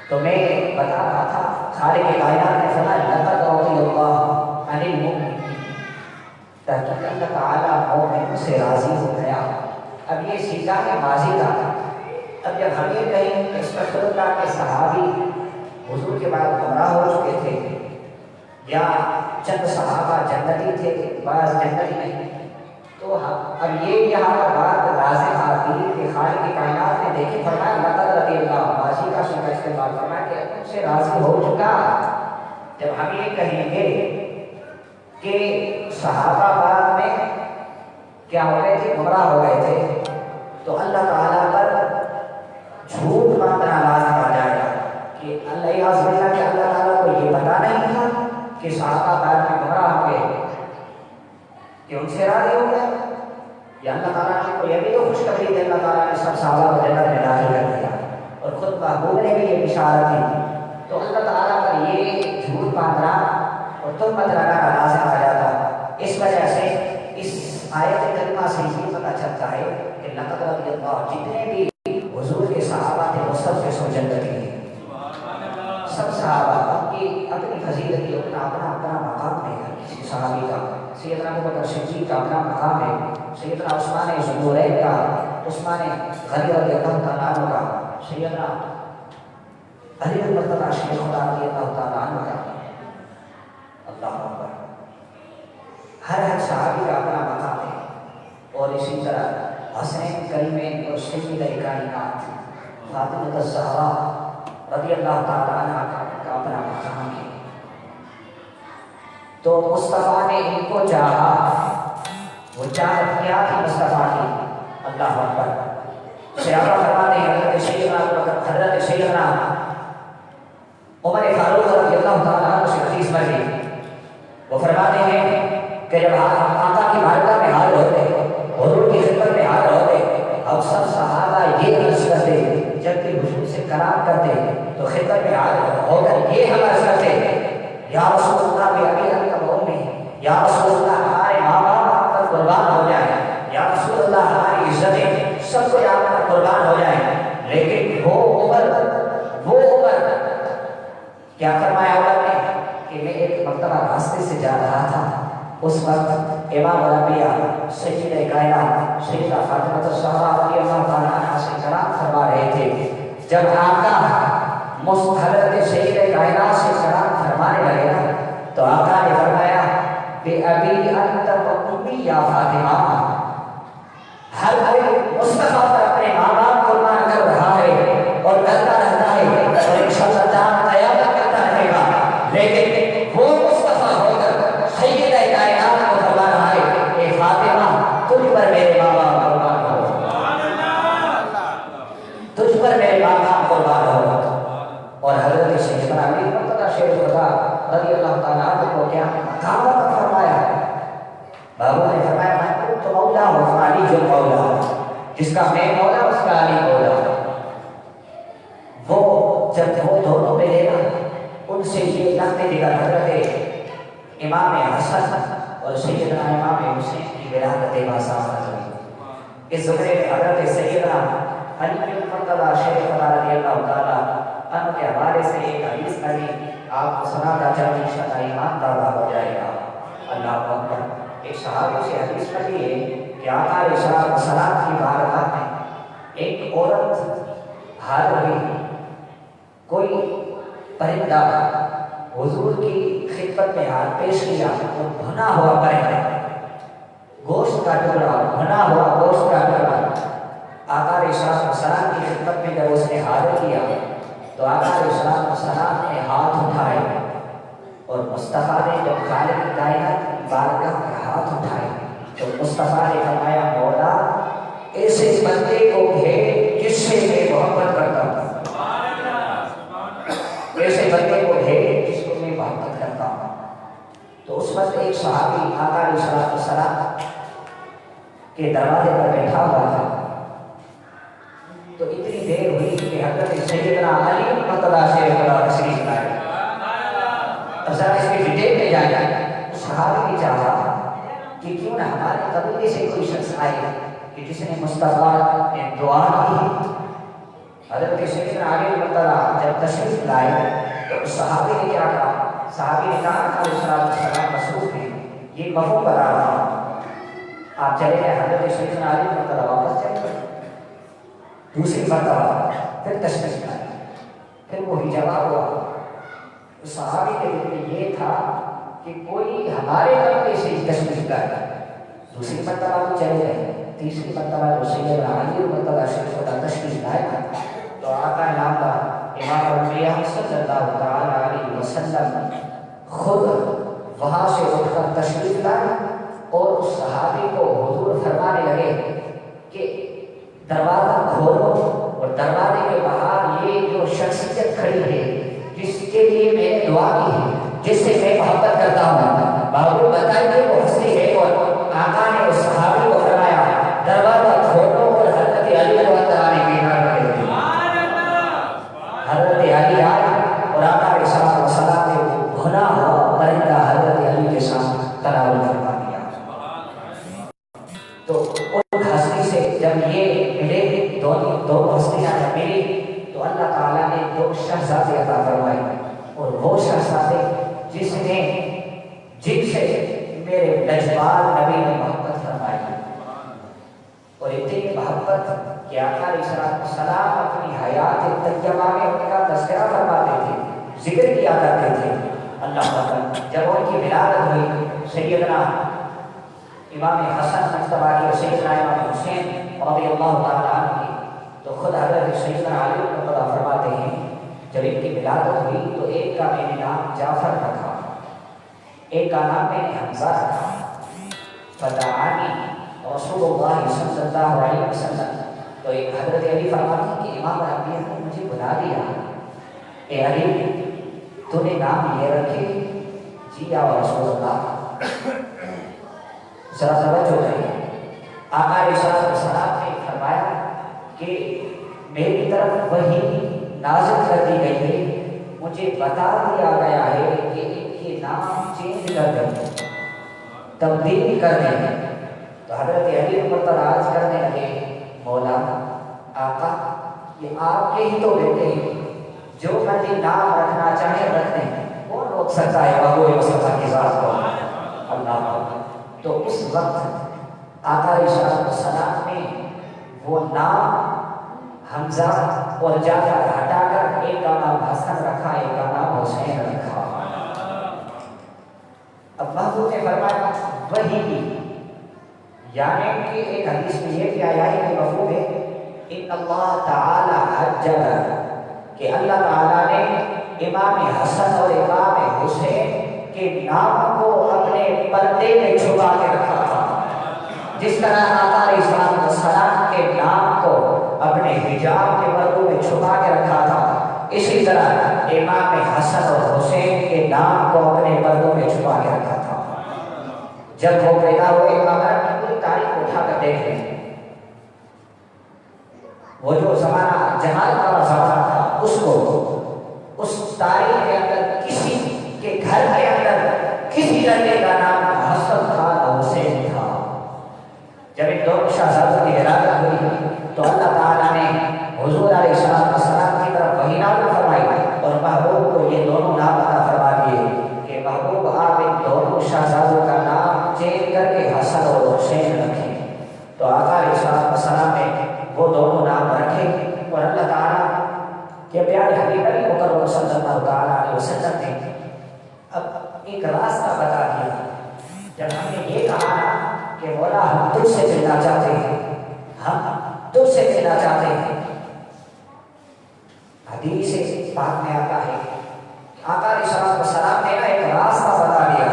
تو میں بتا رہا تھا، خالق کائنات نے فرمایا لقد رضی اللہ عن المؤمنین، تحقیق اللہ تعالیٰ مومن سے راضی ہو گیا۔ اب یہ سیدھا ہے ماضی کا، اب جب ہم یہ کہیں استغفر اللہ کے صحابی حضور کے بعد گمراہ ہو چکے تھے، یا چند صحابہ جنتی تھے، بعض جنتی نہیں، تو اب یہ یہاں پر بات لازم آتی کہ خالق کائنات نے دیکھی فرمایا لقد رضی اللہ، ماضی کا صیغہ استعمال فرمایا کہ ان سے راضی ہو چکا۔ جب ہم یہ کہیں گے کہ صحابہ بعد میں کیا ہو گئے تھے، گمراہ ہو گئے تھے، تو اللہ تعالیٰ پر جھوٹ باندھنا لازم آ جائے گا کہ اللہ عز و جل کہ اللہ تعالیٰ کو یہ پتا نہیں تھا کہ صحابہ بعد میں گمراہ ہو گئے، کہ ان سے راضی ہو گیا، یا اللہ تعالیٰ نے کو یہ بھی تو خوشخبری دی، اللہ تعالیٰ نے سب صحابہ کو جنت میں داخل کر دیا، اور خود محبوب نے بھی یہ بشارت دی، تو اللہ تعالیٰ پر یہ جھوٹ باندھنا اور تہمت لگانا لازم آ جاتا۔ اس وجہ سے اس آیت کریمہ سے یہ پتہ چلتا ہے کہ لقد رضی اللہ، جتنے بھی حضور کے صحابہ تھے وہ سب کے سب جنتی ہیں، سب صحابہ کی اپنی فضیلت کی اپنا مقام ہے۔ کسی صحابی کا سیدنا ابوبکر صدیق کا اپنا مقام ہے، سیدنا عثمان ذوالنورین کا، عثمان غنی رضی اللہ تعالیٰ عنہ کا، سیدنا علی المرتضیٰ شیخ خدا رضی اللہ تعالیٰ عنہ کا، اللہ اکبر، ہر صحابی کا اپنا مقام ہے۔ اور اسی طرح حسنین کریمین اور سید کائنات فاطمہ الزہرا رضی اللہ تعالیٰ عنہ کا اپنا مقام ہے۔ تو مصطفیٰ نے ان کو چاہا، وہ چاہت کیا تھی مصطفیٰ کی، اللہ اکبر۔ صحابہ فرماتے ہیں حضرت سیدنا عمر فاروق رضی اللہ تعالیٰ عنہ سے حدیث مروی، وہ فرماتے ہیں کہ جب آقا کی بارگاہ میں حاضر ہوتے، حضور کی خدمت میں حاضر ہوتے، اب سب صحابہ یہ عرض کرتے، جب کہ حضور سے کلام کرتے تو خدمت میں حاضر ہو کر یہ ہم عرض کرتے، یا رسول اللہ بھی ابھی ابھی کا مومن ہے، یا رسول اللہ ہمارے ماں باپ پر قربان ہو جائے، یا رسول اللہ ہماری عزتیں سب کو آپ پر قربان ہو جائے، لیکن وہ عمر کیا فرمایا عمر نے کہ میں ایک مرتبہ راستے سے جا رہا تھا، اس وقت امام الانبیاء سید کائنات سیدہ فاطمہ الزہرا رضی اللہ تعالیٰ عنہا سے کلام فرما رہے تھے۔ جب آقا حضرت سید کائنات سے کلام فرمانے لگے نا تو آقا نے فرمایا بے ابی انت و امی یا فاطمہ، ہر کوئی مصطفیٰ پر اپنے ماں باپ قربان کر رہا ہے اور کرتا رہتا ہے اور انشاءاللہ تعالیٰ قیامت کرتا رہے گا، لیکن وہ مصطفیٰ ہو کر سید کائنات کو فرما رہا ہے اے فاطمہ تجھ پر میرے ماں باپ قربان ہو، تجھ پر میرے ماں باپ قربان ہو۔ اور حضرت سیدنا علی مرتضیٰ شیخ خدا رضی اللہ تعالیٰ عنہ کو کیا مقام عطا فرمایا ہے؟ بابا نے فرمایا میں تو مولا ہوں، علی جو مولا، جس کا میں مولا اس کا علی مولا۔ وہ جب وہ دونوں ملے نا ان سے یہ لگتے دیگر حضرت امام حسن اور سیدنا امام حسین کی ولادت باصافت ہوئی۔ اس زمرے میں حضرت سیدنا علی بن مرتضیٰ شیخ خدا رضی اللہ تعالیٰ عنہ کے حوالے سے ایک حدیث علی آپ کو سنا تھا، جب انشاءاللہ ایمان دادا ہو جائے گا۔ اللہ اکبر۔ ایک صحابی سے حدیث پڑھی ہے کہ آقا علیہ السلام کی بارگاہ میں ایک عورت حاضر ہوئی، کوئی پرندہ حضور کی خدمت میں ہاتھ پیش کیا اور بھنا ہوا پرندہ، گوشت کا ٹکڑا، بھنا ہوا گوشت کا ٹکڑا آقا علیہ السلام کی خدمت میں جب اس نے حاضر کیا تو آقا علیہ السلام نے ہاتھ اٹھائے اور مصطفیٰ نے جب خالق کائنات کی بارگاہ میں ہاتھ اٹھائے تو مصطفیٰ نے فرمایا مولا ایسے بندے کو بھیج جس سے میں محبت کرتا ہوں، ایسے بندے کو بھیج جس کو میں محبت کرتا ہوں۔ تو اس وقت ایک صحابی آقا علیہ السلام کے دروازے پر بیٹھا ہوا تھا، تو اتنی دیر ہوئی کہ حضرت سیدنا علی مرتضیٰ شیخ خدا تشریف لائے۔ اب ذرا اس کی ڈیٹیل میں جائے، اس صحابی کی چاہا کہ کیوں نہ ہمارے قبیلے سے کوئی شخص آئے کہ جس نے مصطفیٰ نے دعا کی۔ حضرت سیدنا علی مرتضیٰ جب تشریف لائے تو اس صحابی نے کیا کہا؟ صحابی نے کہا کہ السلام مصروف ہیں، یہ مفہوم بتا رہا ہوں، آپ چلے گئے۔ حضرت سیدنا علی مرتضیٰ واپس چلے گئے، دوسری مرتبہ پھر تشریف لائے، پھر وہی جواب ہوا۔ صحابی کے دل میں یہ تھا کہ کوئی ہمارے قبیلے سے تشریف لائے، دوسری مرتبہ تو چلے گئے، تیسری مرتبہ جو سیدنا علی مرتضیٰ شیخ خدا تشریف لائے تو آقا نامدار امام الانبیاء صلی اللہ تعالیٰ علیہ وسلم خود وہاں سے اٹھ کر تشریف لائے اور اس صحابی کو حضور فرمانے لگے کہ دروازہ کھولو، اور دروازے کے باہر یہ جو شخصیت کھڑی ہے جس کے لیے میں نے دعا کی ہے، جس سے میں محبت کرتا ہوں، بابو بتائیے وہ ہستی ہے کون؟ آقا نے اس صحابی کو فرمایا دروازہ کھولو اور حضرت علی کو آنے کی اجازت دے دی۔ حضرت علی آئے اور آقا علیہ السلام نے بھنا ہوا پرندہ حضرت علی کے ساتھ تناول فرما دیا۔ تو ان ہستی سے جب یہ ملے دو ہستیاں جب ملی تو اللہ تعالیٰ نے دو شہزادے عطا فرمائے، اور وہ شہزادے جن سے میرے لجپال نبی نے محبت فرمائی، اور اتنی محبت کہ آقا علیہ السلام اپنی حیات طیبہ میں ان کا تذکرہ فرماتے تھے، ذکر کیا کرتے تھے۔ اللہ تعالیٰ جب ان کی ولادت ہوئی سیدنا امام حسن مجتبیٰ اور سیدنا امام حسین رضی اللہ تعالیٰ عنہ کی، تو خود حضرت سیدنا علی مرتضیٰ فرماتے ہیں جب ان کی ولادت ہوئی تو ایک کا میں نے نام جعفر رکھا، ایک کا نام میں نے حمزہ رکھا، فدعانی رسول اللہ صلی اللہ علیہ وسلم۔ تو ایک حضرت علی فرماتے ہیں کہ امام الانبیاء نے مجھے بلا دیا، اے علی تو نے نام یہ رکھے؟ جی یا رسول اللہ۔ ذرا توجہ کریں، آقا علیہ السلام نے فرمایا کہ میری طرف وہی نازل کر دی گئی ہے، مجھے بتا دیا گیا ہے کہ ان کے نام چینج کر دیں، تبدیل کر دیں۔ تو حضرت علی مرتضیٰ کرنے لگے مولا آقا یہ آپ کے ہی تو بیٹے ہیں، جو مرضی نام رکھنا چاہے رکھ سکتا ہے محبوب مصطفیٰ کی ذات کو؟ اللہ۔ تو اس وقت آقا علیہ السلام نے وہ نام حمزہ اور جعفر ہٹا کر ایک کا نام حسن رکھا، ایک کا نام حسین رکھا۔ اب محبوب نے فرمایا وہی بھی، یعنی کہ ایک حدیث میں یہ بھی آیا ہے کہ محبوب ہے ان اللہ تعالی حجر، کہ اللہ تعالیٰ نے امام حسن اور امام حسین کے نام کو اپنے پردے میں چھپا کے رکھا تھا، جس طرح آقا علیہ السلام کے نام کو اپنے حجاب کے پردوں میں چھپا کے رکھا تھا، اسی طرح امام حسن اور حسین کے نام کو اپنے پردوں میں چھپا کے رکھا تھا۔ جب وہ پیدا ہوئے اگر پوری تاریخ اٹھا کر دیکھ لیں، وہ جو زمانہ جہاد کا زمانہ تھا اس کو اس تاریخ کے اندر کسی کے گھر کے اندر کسی لڑکے کا نام حسن تھا نہ حسین تھا۔ جب ان دونوں شہزادوں کی ولادت ہوئی تو اللہ تعالیٰ نے حضور علیہ السلام کی طرف وحی نازل فرمائی اور محبوب کو یہ دونوں نام عطا فرما دیے کہ محبوب آپ ان دونوں شہزادوں کا نام چینج کر کے حسن اور حسین رکھیں۔ تو آقا علیہ السلام نے وہ دونوں نام رکھے اور اللہ تعالیٰ کے پیارے حبیب نبی مکرم صلی اللہ علیہ وسلم نے اب ایک راستہ بتا دیا۔ جب ہم نے یہ کہا کہ مولا ہم تجھ سے ملنا چاہتے ہیں، ہم تجھ سے ملنا چاہتے ہیں، حدیث پاک میں آتا ہے آقا علیہ السلام نے ایک راستہ بتا دیا۔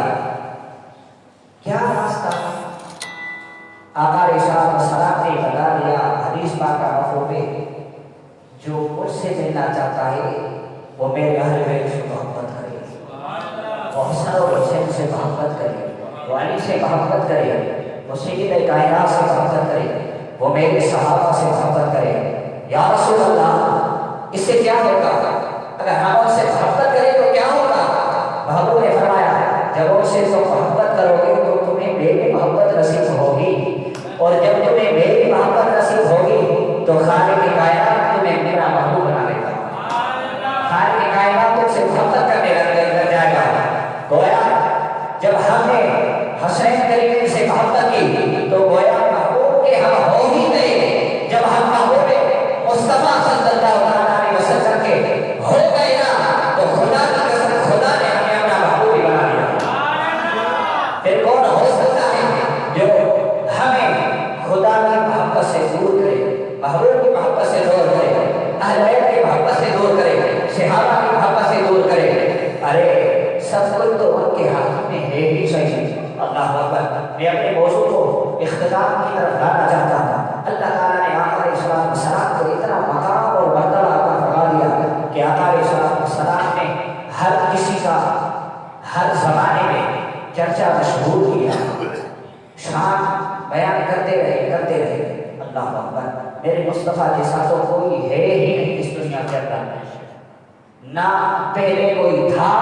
کیا راستہ؟ آقا علیہ السلام نے بتا دیا، حدیث پاک کا مفہوم ہے جو مجھ سے ملنا چاہتا ہے وہ میرے اہل بیت سے محبت کرے، وہ حسن اور حسین سے محبت کرے، وہ علی سے محبت کرے، وہ سید کائنات سے محبت کرے، وہ میرے صحابہ سے محبت کرے۔ یا رسول اللہ اس سے کیا ہوگا؟ اگر ہم ان سے محبت کریں تو کیا ہوگا؟ محبوب نے فرمایا جب ان سے تم محبت کرو گے تو تمہیں میری محبت نصیب ہوگی، اور جب تمہیں میری محبت نصیب ہوگی تو خالق کائنات تمہیں میرا محبوب بنا لے گا، خالق کائنات تم سے محبت کرنے لگ جائے گا۔ گویا جب ہم نے حسین کریم سے محبت کی تو گویا محبوب کے ہم ہو ہی گئے۔ جب ہم محبوب مصطفیٰ صلی اللہ علیہ وسلم کے ہو گئے نا تو خدا کی قسم خدا نے ہمیں اپنا محبوب ہی بنا دیا۔ پھر کون ہو سکتا ہے جو ہمیں خدا کی محبت سے دور کرے، محبوب کی محبت سے دور کرے، اہل بیت کی محبت سے دور کرے، صحابہ کی محبت سے دور کرے؟ ارے سب کچھ تو ان کے ہاتھ میں ہے ہی صحیح۔ اللہ اکبر۔ میں اپنے موضوع کو اختتام کی طرف لانا چاہتا ہوں۔ اللہ تعالیٰ نے آقا علیہ السلام کو اتنا مقام اور مرتبہ عطا فرما دیا کہ آقا علیہ السلام نے ہر کسی کا ہر زمانے میں چرچا مشہور کیا، شان بیان کرتے رہے۔ اللہ اکبر۔ میرے مصطفیٰ جیسا تو کوئی ہے ہی نہیں اس دنیا کے اندر، نہ پہلے کوئی تھا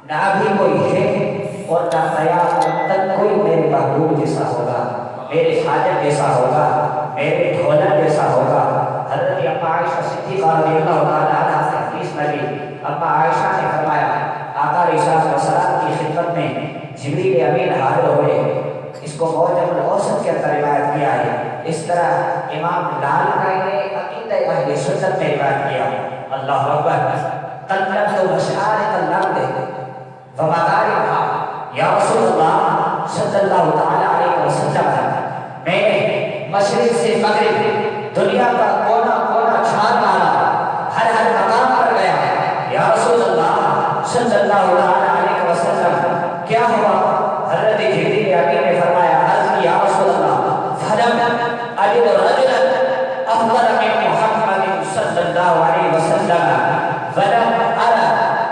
نہ ابھی کوئی ہے اور نہ قیامت تک کوئی میرے محبوب جیسا ہوگا، میرے حاجت جیسا ہوگا، میرے ڈھولن جیسا ہوگا۔ حضرت اما عائشہ صدیقہ رضی اللہ تعالیٰ عنہا سے حدیث نبی اما عائشہ نے فرمایا آقا علیہ السلام کی خدمت میں جبریل امین حاضر ہوئے۔ اس کو معجم الاوسط کے اندر روایت کیا ہے۔ اس طرح امام لالکائی نے عقیدہ اہل سنت میں روایت کیا۔ اللہ اکبر۔ قلبت مشاعر الارض ومغاربها یا رسول اللہ صلی اللہ تعالی علیہ وسلم، میں نے مشرق سے مغرب دنیا کا کونا کونا چھان مارا، ہر ہر مقام پر گیا۔ یا رسول اللہ صلی اللہ علیہ وسلم کیا ہوا؟ حضرت جبریل امین نے فرمایا عرض یا رسول اللہ فلم اجد رجلا افضل من محمد صلی اللہ علیہ وسلم ولم ارى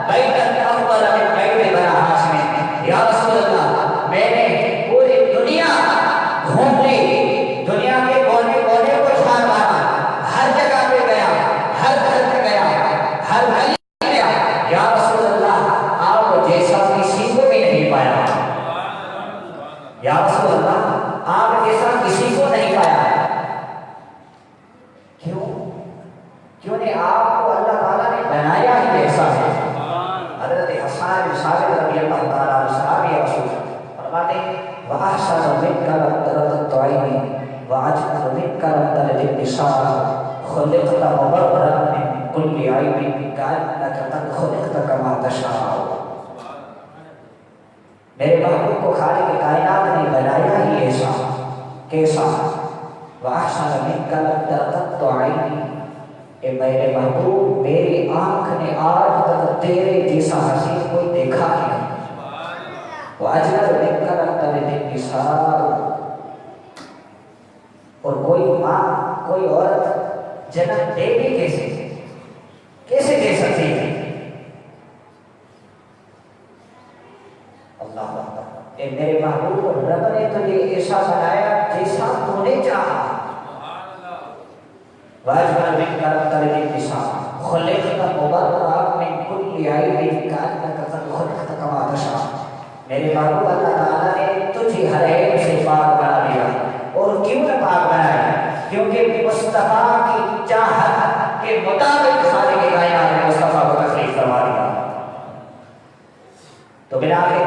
بیتا افضل من بیت بنی ہاشم۔ یا رسول اللہ میں نے پوری دنیا گھوم لی، دنیا کے کونے کونے کو چھان مارا، ہر جگہ پہ گیا، ہر گھر پہ گیا، ہر گلی پہ گیا۔ یا رسول اللہ آپ جیسا کسی کو بھی نہیں پایا۔ یا رسول اللہ آپ جیسا کسی کو نہیں پایا۔ کیوں نے آپ کو اللہ تعالیٰ نے بنایا ہی ایسا ہے۔ حضرت حسان میرے محبوب کو خالق کائنات نے بنایا ہی ایسا کیسا وَأَحْسَنَ مِنْكَ لَمْ تَرْتَقْتُ عَيْنِي، کہ میرے محبوب میری آنکھ نے آج تک تیرے جیسا حسین کوئی دیکھا ہی نہیں۔ وَأَجْلَلُ مِنْكَ لَمْ تَلِدِ النِّسَاءُ، اور کوئی ماں کوئی عورت جنم دے بھی کیسے دے سکتی ہے؟ اللہ اکبر، اے میرے محبوب رب نے تجھے ایسا بنایا جیسا تو نے چاہا۔ وَأَجْمَلُ مِنْكَ لَمْ تَلِدِ النِّسَاءُ خُلِقْتَ مُبَرَّأً مِنْ كُلِّ عَيْبٍ كَأَنَّكَ قَدْ خُلِقْتَ كَمَا تَشَاءُ۔ میرے محبوب اللہ تعالیٰ نے تجھے ہر عیب سے پاک بنا دیا۔ اور کیوں نہ پاک بنایا؟ کیونکہ مصطفیٰ کی چاہت کے مطابق خالق کائنات نے مصطفیٰ کو تخلیق فرما دیا۔ تو بلاخر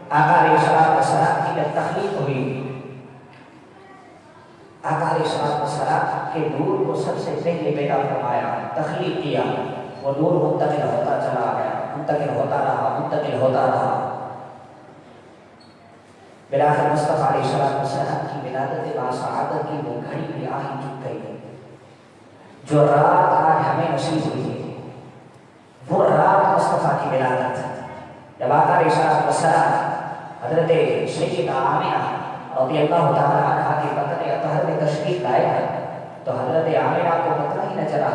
آقا علیہ السلام کی جب تخلیق ہوئی، آقا علیہ السلام کے نور کو سب سے پہلے پیدا فرمایا، تخلیق کیا، وہ نور منتقل ہوتا چلا گیا، منتقل ہوتا رہا۔ بلاخر مصطفیٰ علیہ السلام کی ولادت باسعادت کی وہ گھڑی بھی آ ہی چک گئی، جو رات آج ہمیں نصیب ہوئی ہے، وہ رات مصطفیٰ کی ولادت۔ جب آقا علیہ السلام حضرت سیدہ آمنہ رضی اللہ تعالیٰ عنہا کے بطن اطہر میں تشریف لائے ہیں، تو حضرت آمنہ کو پتہ ہی نہ چلا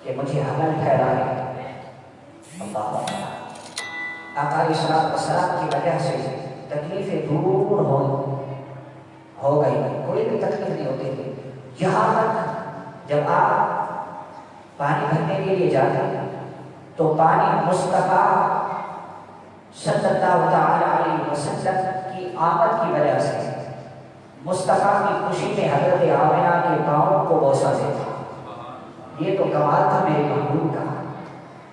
کہ مجھے حمل ٹھہرا ہے۔ اللہ آقا علیہ السلام کی وجہ سے تکلیفیں دور ہو گئی، کوئی بھی تکلیف نہیں ہوتی تھی۔ یہاں تک جب آپ پانی بھرنے کے لیے جاتے ہیں تو پانی مصطفیٰ صلی اللہ علیہ وسلم کی آمد کی وجہ سے مصطفیٰ کی خوشی میں حضرت آمنہ کے پاؤں کو بوسہ دیتا۔ یہ تو کمال تھا میرے محبوب کا۔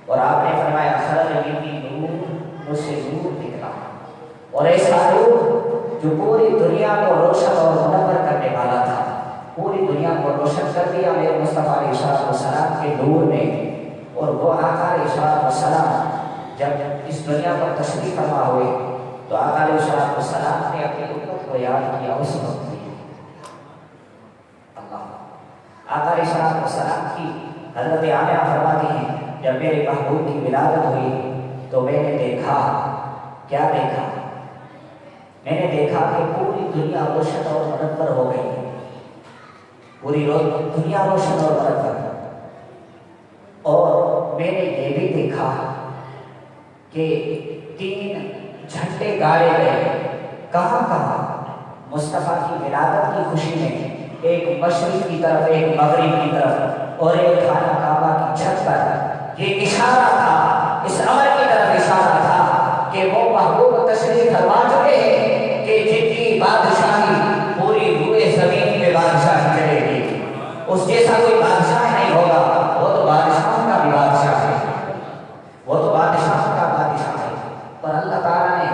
اور آپ نے فرمایا خرج منی نور، مجھ سے نور نکلا، اور ایسا نور جو پوری دنیا کو روشن اور منور کرنے والا تھا، پوری دنیا کو روشن کر دیا میرے مصطفیٰ علیہ السلام کے نور نے۔ اور وہ آقا علیہ السلام جب اس دنیا پر تشریف فرما ہوئے تو آقا علیہ السلام نے اپنی امت کو یاد کیا اس وقت بھی۔ اللہ آقا علیہ السلام کی حضرت آمنہ فرماتی ہیں جب میرے محبوب کی ولادت ہوئی تو میں نے دیکھا، کیا دیکھا؟ میں نے دیکھا کہ پوری دنیا روشن اور منور ہو گئی، پوری دنیا روشن اور منور۔ اور میں نے یہ بھی دیکھا کہ 3 جھنڈے گاڑے گئے، کہاں مصطفیٰ کی ولادت کی خوشی میں، ایک مشرق کی طرف، ایک مغرب کی طرف، اور ایک خانہ کعبہ کی چھت پر۔ یہ اشارہ تھا، اس امر کی طرف اشارہ تھا کہ وہ محبوب تشریف فرما چکے ہیں کہ جن کی بادشاہی پوری روئے زمین میں بادشاہی چلے گی، اس جیسا کوئی بادشاہ نہیں ہوگا۔ وہ تو بادشاہ کا بھی بادشاہ ہے، وہ تو بادشاہ کا بادشاہ ہے۔ اور اللہ تعالیٰ نے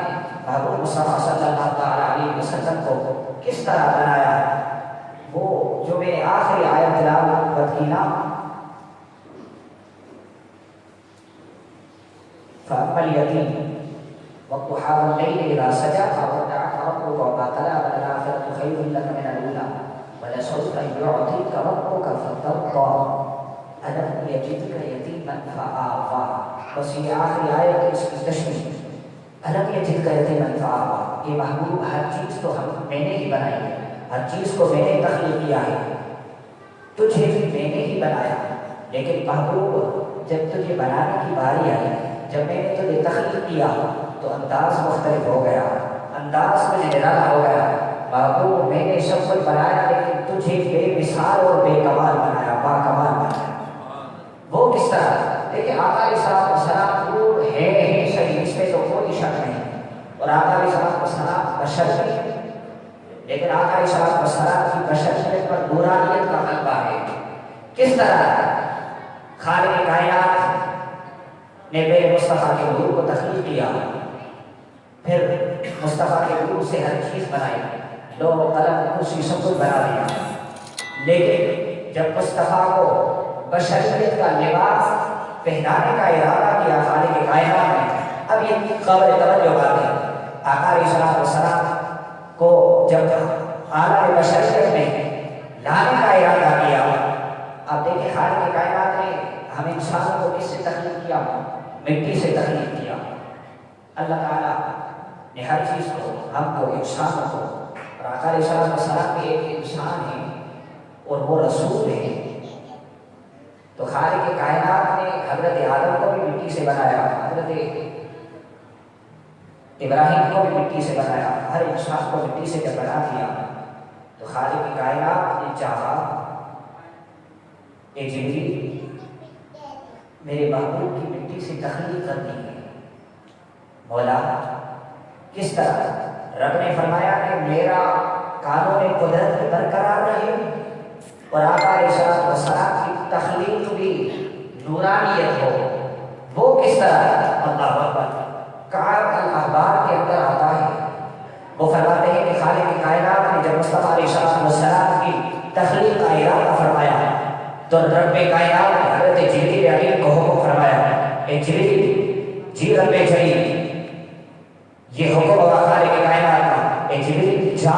محبوب مصطفیٰ صلی اللہ علیہ وسلم کو کس طرح بنایا؟ وہ جو میں نے آخری آیت تلاوت کی نا، فَأَمَّا الْيَتِيمُ وَالضُّحَىٰ وَاللَّيْلِ إِذَا سَجَىٰ وَوَدَّعَكَ رَبُّكَ وَمَا قَلَىٰ وَلَلْآخِرَةُ خَيْرٌ لَكَ مِنَ الْأُولَىٰ وَلَسَوْفَ يُعْطِيكَ رَبُّكَ فَتَرْضَىٰ أَلَمْ يَجِدْكَ يَتِيمًا فَآوَىٰ۔ بس یہ آخری آیت اس کی تشریح، أَلَمْ يَجِدْكَ يَتِيمًا فَآوَىٰ۔ یہ محبوب ہر چیز تو میں نے ہی بنائی ہے، ہر چیز کو میں نے تخلیق کیا ہے، تجھے بھی میں نے ہی بنایا۔ لیکن محبوب جب تجھے بنانے کی باری آئی، جب میں نے تجھے تخلیق کیا تو انداز مختلف ہو گیا، انداز میں نرالا ہو گیا۔ محبوب میں نے سب کچھ بنایا لیکن تجھے بے مثال اور بے کمال بنایا، با کمال بنایا۔ وہ کس طرح؟ دیکھیں آقا علیہ السلام نور ہے ہی صحیح، اس میں تو کوئی شک نہیں، اور آقا علیہ السلام بشر بھی، لیکن آقا علیہ السلام کی بشریت پر نورانیت کا غلبہ ہے۔ کس طرح؟ خالق کائنات نے بے مصطفیٰ کے نور کو تخلیق کیا، پھر مصطفیٰ کے نور سے ہر چیز بنائی، لوح قلم کرسی سب کچھ بنا دیا۔ لیکن جب مصطفیٰ کو بشریت کا لباس پہنانے کا ارادہ کیا خالق کائنات نے، اب یہ قابل توجہ بات ہے، آقا علیہ الصلوۃ والسلام کو جب عالم بشریت میں لانے کا ارادہ کیا، اب دیکھیں خالق کائنات نے ہم انسانوں کو کس سے تخلیق کیا؟ مٹی سے تخلیق کیا۔ اللہ تعالیٰ نے ہر چیز کو، ہم کو، انسانوں کو، اور آقا علیہ الصلوۃ والسلام بھی ایک انسان ہے اور وہ رسول ہے، تو خالق کائنات نے حضرت آدم کو بھی مٹی سے بنایا، حضرت ابراہیم کو بھی مٹی سے بنایا، ہر انسان کو مٹی سے جب بنا دیا تو خالق کائنات نے چاہا کہ جبریل میرے محبوب کی مٹی سے تخلیق کرنی ہے۔ مولا کس طرح؟ رب نے فرمایا کہ میرا قانون قدرت برقرار رہے اور آقا علیہ الصلوۃ والسلام کی تخلیق بھی نورانیت ہو۔ وہ کس طرح؟ اللہ اکبر، کعب الاحبار کے اندر آتا ہے، وہ فرماتے ہیں کہ خالق کائنات نے جب مصطفیٰ علیہ الصلوۃ والسلام کی تخلیق کا ارادہ فرمایا تو رب کائنات نے حضرت جبریل امین کو حکم فرمایا، اے جبریل، جی رب جلیل، یہ حکم ہوا خالق کائنات کا، اے جبریل جا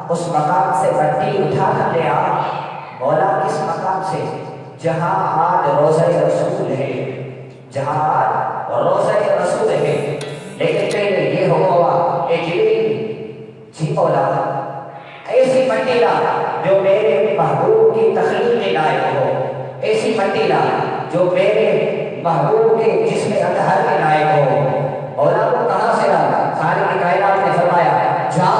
اس مقام سے مٹی اٹھا کر لے آ۔ مولا کس مقام سے؟ جہاں آج روضہ رسول ہے، جہاں آج روضہ رسول ہے، لیکن پہلے یہ ہوا اے جبریل جی مولا ایسی مٹی لا جو میرے محبوب کی تخلیق کے لائق ہو، ایسی مٹی لا جو میرے محبوب کے جسم اطہر کے لائق ہو۔ مولا کو کہاں سے لا؟ خالق کائنات نے فرمایا جا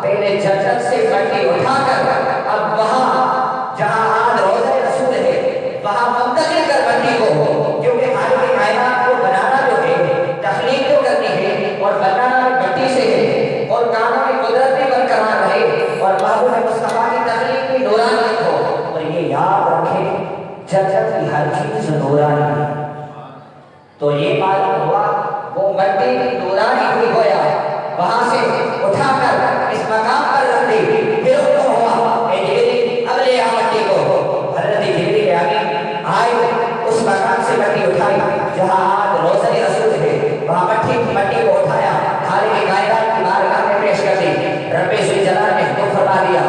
پہلے جنت سے مٹی اٹھا کر اب وہاں جہاں آج روضہ رسول ہے وہاں منتقل کر مٹی کو، کیونکہ خالق کائنات کو بنانا جو ہے، تخلیق جو کرنی ہے اور بنانا مٹی سے ہے، اور قانون قدرت بھی برقرار رہے اور محبوب مصطفیٰ کی تخلیق بھی نورانیت ہو۔ اور یہ یاد رکھیں جنت کی ہر چیز نورانی ہے، تو یہ معلوم ہوا وہ مٹی بھی نورانی ہوئی گویا، وہاں سے اٹھا کر اس مقام پر رکھ دی، پھر حکم ہوا اے جبریل اب لے آ مٹی کو۔ حضرت جبریل امین آئے، اس مقام سے مٹی اٹھائی جہاں آج روضہ رسول ہے، وہاں مٹی کو اٹھایا، خالق کائنات کی بارگاہ میں پیش کر دی۔ رب ذوالجلال نے حکم فرما دیا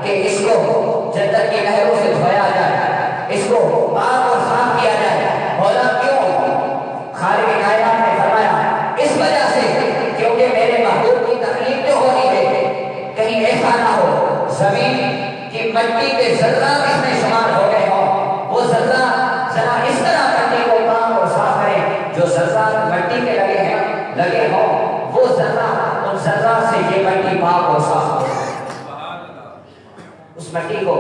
کہ اس کو جنت کی نہروں سے دھویا جائے، اس کو پاک اور صاف کیا جائے۔ مولا کیوں؟ خالق کائنات نے فرمایا اس وجہ سے کیونکہ میرے محبوب کی تخلیق جو ہونی ہے کہیں ایسا نہ ہو زمین کی مٹی کے ذرات اس میں شمار ہو گئے ہوں، وہ ذرات ذرا اس طرح مٹی کو پاک اور صاف کریں جو ذرات مٹی کے لگے ہوں، وہ ذرات ان ذرات سے یہ مٹی پاک اور صاف ہو۔ اس مٹی کو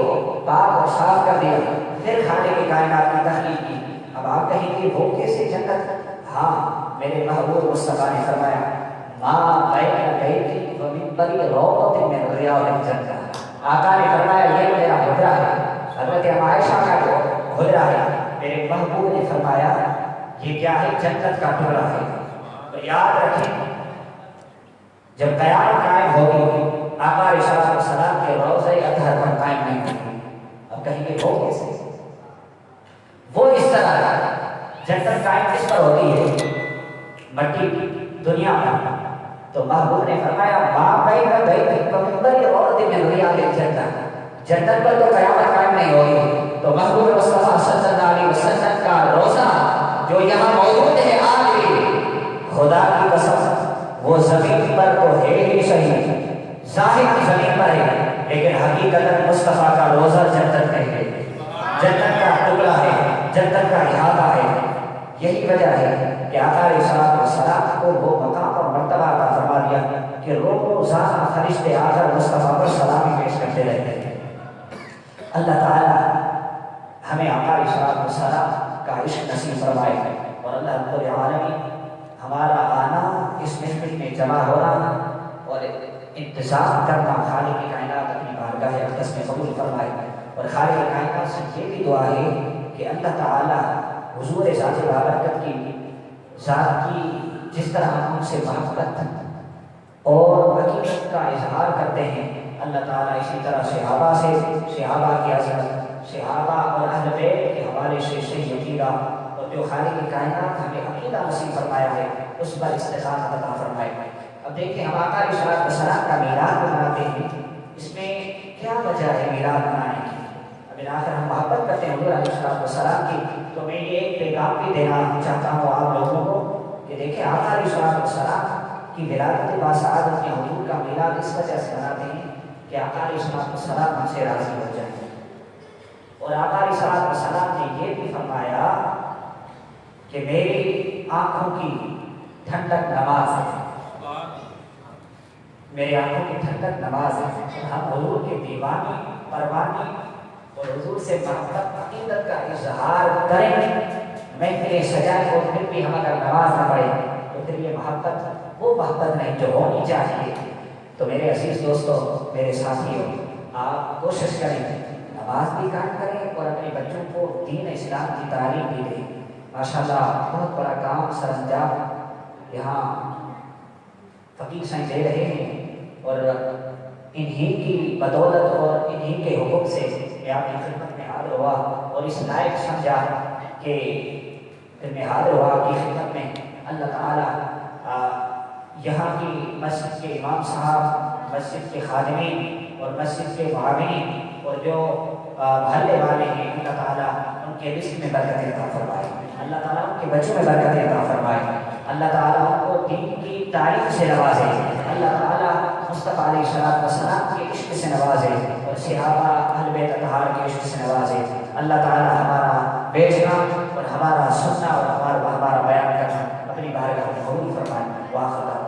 پاک اور صاف کر دیا، پھر خالق کائنات کی تخلیق کی۔ اب آپ کہیں گے وہ کیسے جنت؟ ہاں، میرے محبوب مصطفیٰ نے فرمایا ماں بین بیتی و منبری روضۃ من ریاض الجنہ۔ آقا نے فرمایا یہ میرا حجرہ ہے، حضرت عائشہ کا جو حجرہ ہے، میرے محبوب نے فرمایا یہ کیا ہے؟ جنت کا ٹکڑا ہے۔ تو یاد رکھیں جب قیامت قائم ہوگی آقا علیہ الصلوۃ والسلام کے روضہ اطہر پر قائم نہیں ہوگی۔ اب کہیں گے وہ کیسے؟ وہ اس طرح جنت قائم کس پر ہوتی ہے؟ مٹی دنیا پر۔ تو محبوب نے فرمایا ماں بین بیتی و منبری روضۃ من ریاض الجنہ، جنت پر تو قیامت قائم نہیں ہوگی، تو محبوب مصطفیٰ صلی اللہ علیہ وسلم کا روضہ جو یہاں موجود ہے آج بھی، خدا کی قسم وہ زمین پر تو ہے ہی صحیح، ظاہر کی زمین پر ہے، لیکن حقیقت مصطفیٰ کا روضہ جنت میں ہے، جنت کا ٹکڑا ہے، جنت کا احاطہ ہے۔ یہی وجہ ہے کہ آقا علیہ الصلوۃ والسلام کو وہ مقام اور مرتبہ عطا فرما دیا کہ روزانہ فرشتے آ کر مصطفیٰ پر سلامی پیش کرتے رہتے ہیں۔ اللہ تعالیٰ ہمیں آقا علیہ الصلوۃ والسلام کا عشق نصیب فرمائے، اور اللہ رب العالمین ہمارا آنا اس محفل میں جمع ہونا اور انتظار کرنا خالق کائنات اپنی بارگاہ اقدس میں قبول فرمائے، اور خالق کائنات سے یہ بھی دعا ہے کہ اللہ تعالیٰ حضور ذات بابرکت کی ذات کی جس طرح ہم ان سے محبت اور عقیدت کا اظہار کرتے ہیں، اللہ تعالیٰ اسی طرح صحابہ کی عظمت، صحابہ اور اہل بیت کے حوالے سے صحیح عقیدہ اور جو خالق کائنات ہمیں عقیدہ نصیب فرمایا ہے اس پر استقامت عطا فرمائے۔ اب دیکھیں ہم آقا علیہ الصلوۃ والسلام کا میلاد مناتے ہیں، اس میں کیا وجہ ہے میلاد منانے کی؟ اب آخر ہم محبت کرتے ہیں حضور علیہ الصلوۃ والسلام کی، تو میں یہ ایک پیغام بھی دینا چاہتا ہوں آپ لوگوں کو کہ دیکھیں آقا علیہ الصلوۃ والسلام کی ولادت باسعادت کے حضور کا میلاد اس وجہ سے مناتے ہیں کہ آقا علیہ الصلوۃ والسلام ہم سے راضی ہو جائیں، اور آقا علیہ الصلوۃ والسلام نے یہ بھی فرمایا کہ میری آنکھوں کی ٹھنڈک نماز ہے، میرے آنکھوں کی ٹھنڈک نماز ہے۔ ہم حضور کے دیوانی پروانی اور حضور سے محبت عقیدت کا اظہار کریں، محفلیں سجائیں اور پھر بھی ہم اگر نماز نہ پڑھیں تو پھر یہ محبت وہ محبت نہیں جو ہونی چاہیے۔ تو میرے عزیز دوستوں، میرے ساتھیوں، آپ کوشش کریں نماز بھی قائم کریں اور اپنے بچوں کو دین اسلام کی تعلیم بھی دیں۔ ماشاءاللہ بہت بڑا کام سر انجام یہاں فقیر صاحب دے رہے ہیں، اور انہی کی بدولت اور انہی کے حکم سے میں آپ کی خدمت میں حاضر ہوا اور اس لائق سمجھا کہ میں حاضر ہوا آپ کی خدمت میں۔ اللہ تعالی یہاں کی مسجد کے امام صاحب، مسجد کے خادمین اور مسجد کے معاونین اور جو محلے والے ہیں، اللہ تعالیٰ ان کے رزق میں برکت عطا فرمائے، اللہ تعالیٰ ان کے بچوں میں برکت عطا فرمائے، اللہ تعالیٰ ان کو دین کی تعلیم سے نوازے، اللہ تعالیٰ مصطفیٰ علیہ الصلوۃ والسلام کے عشق سے نوازے اور صحابہ اہل بیت اطہار کے عشق سے نوازے۔ اللہ تعالیٰ ہمارا بیچنا اور ہمارا سننا اور ہمارا بیان کرنا اپنی بارگاہ میں قبول فرمائے۔ واخر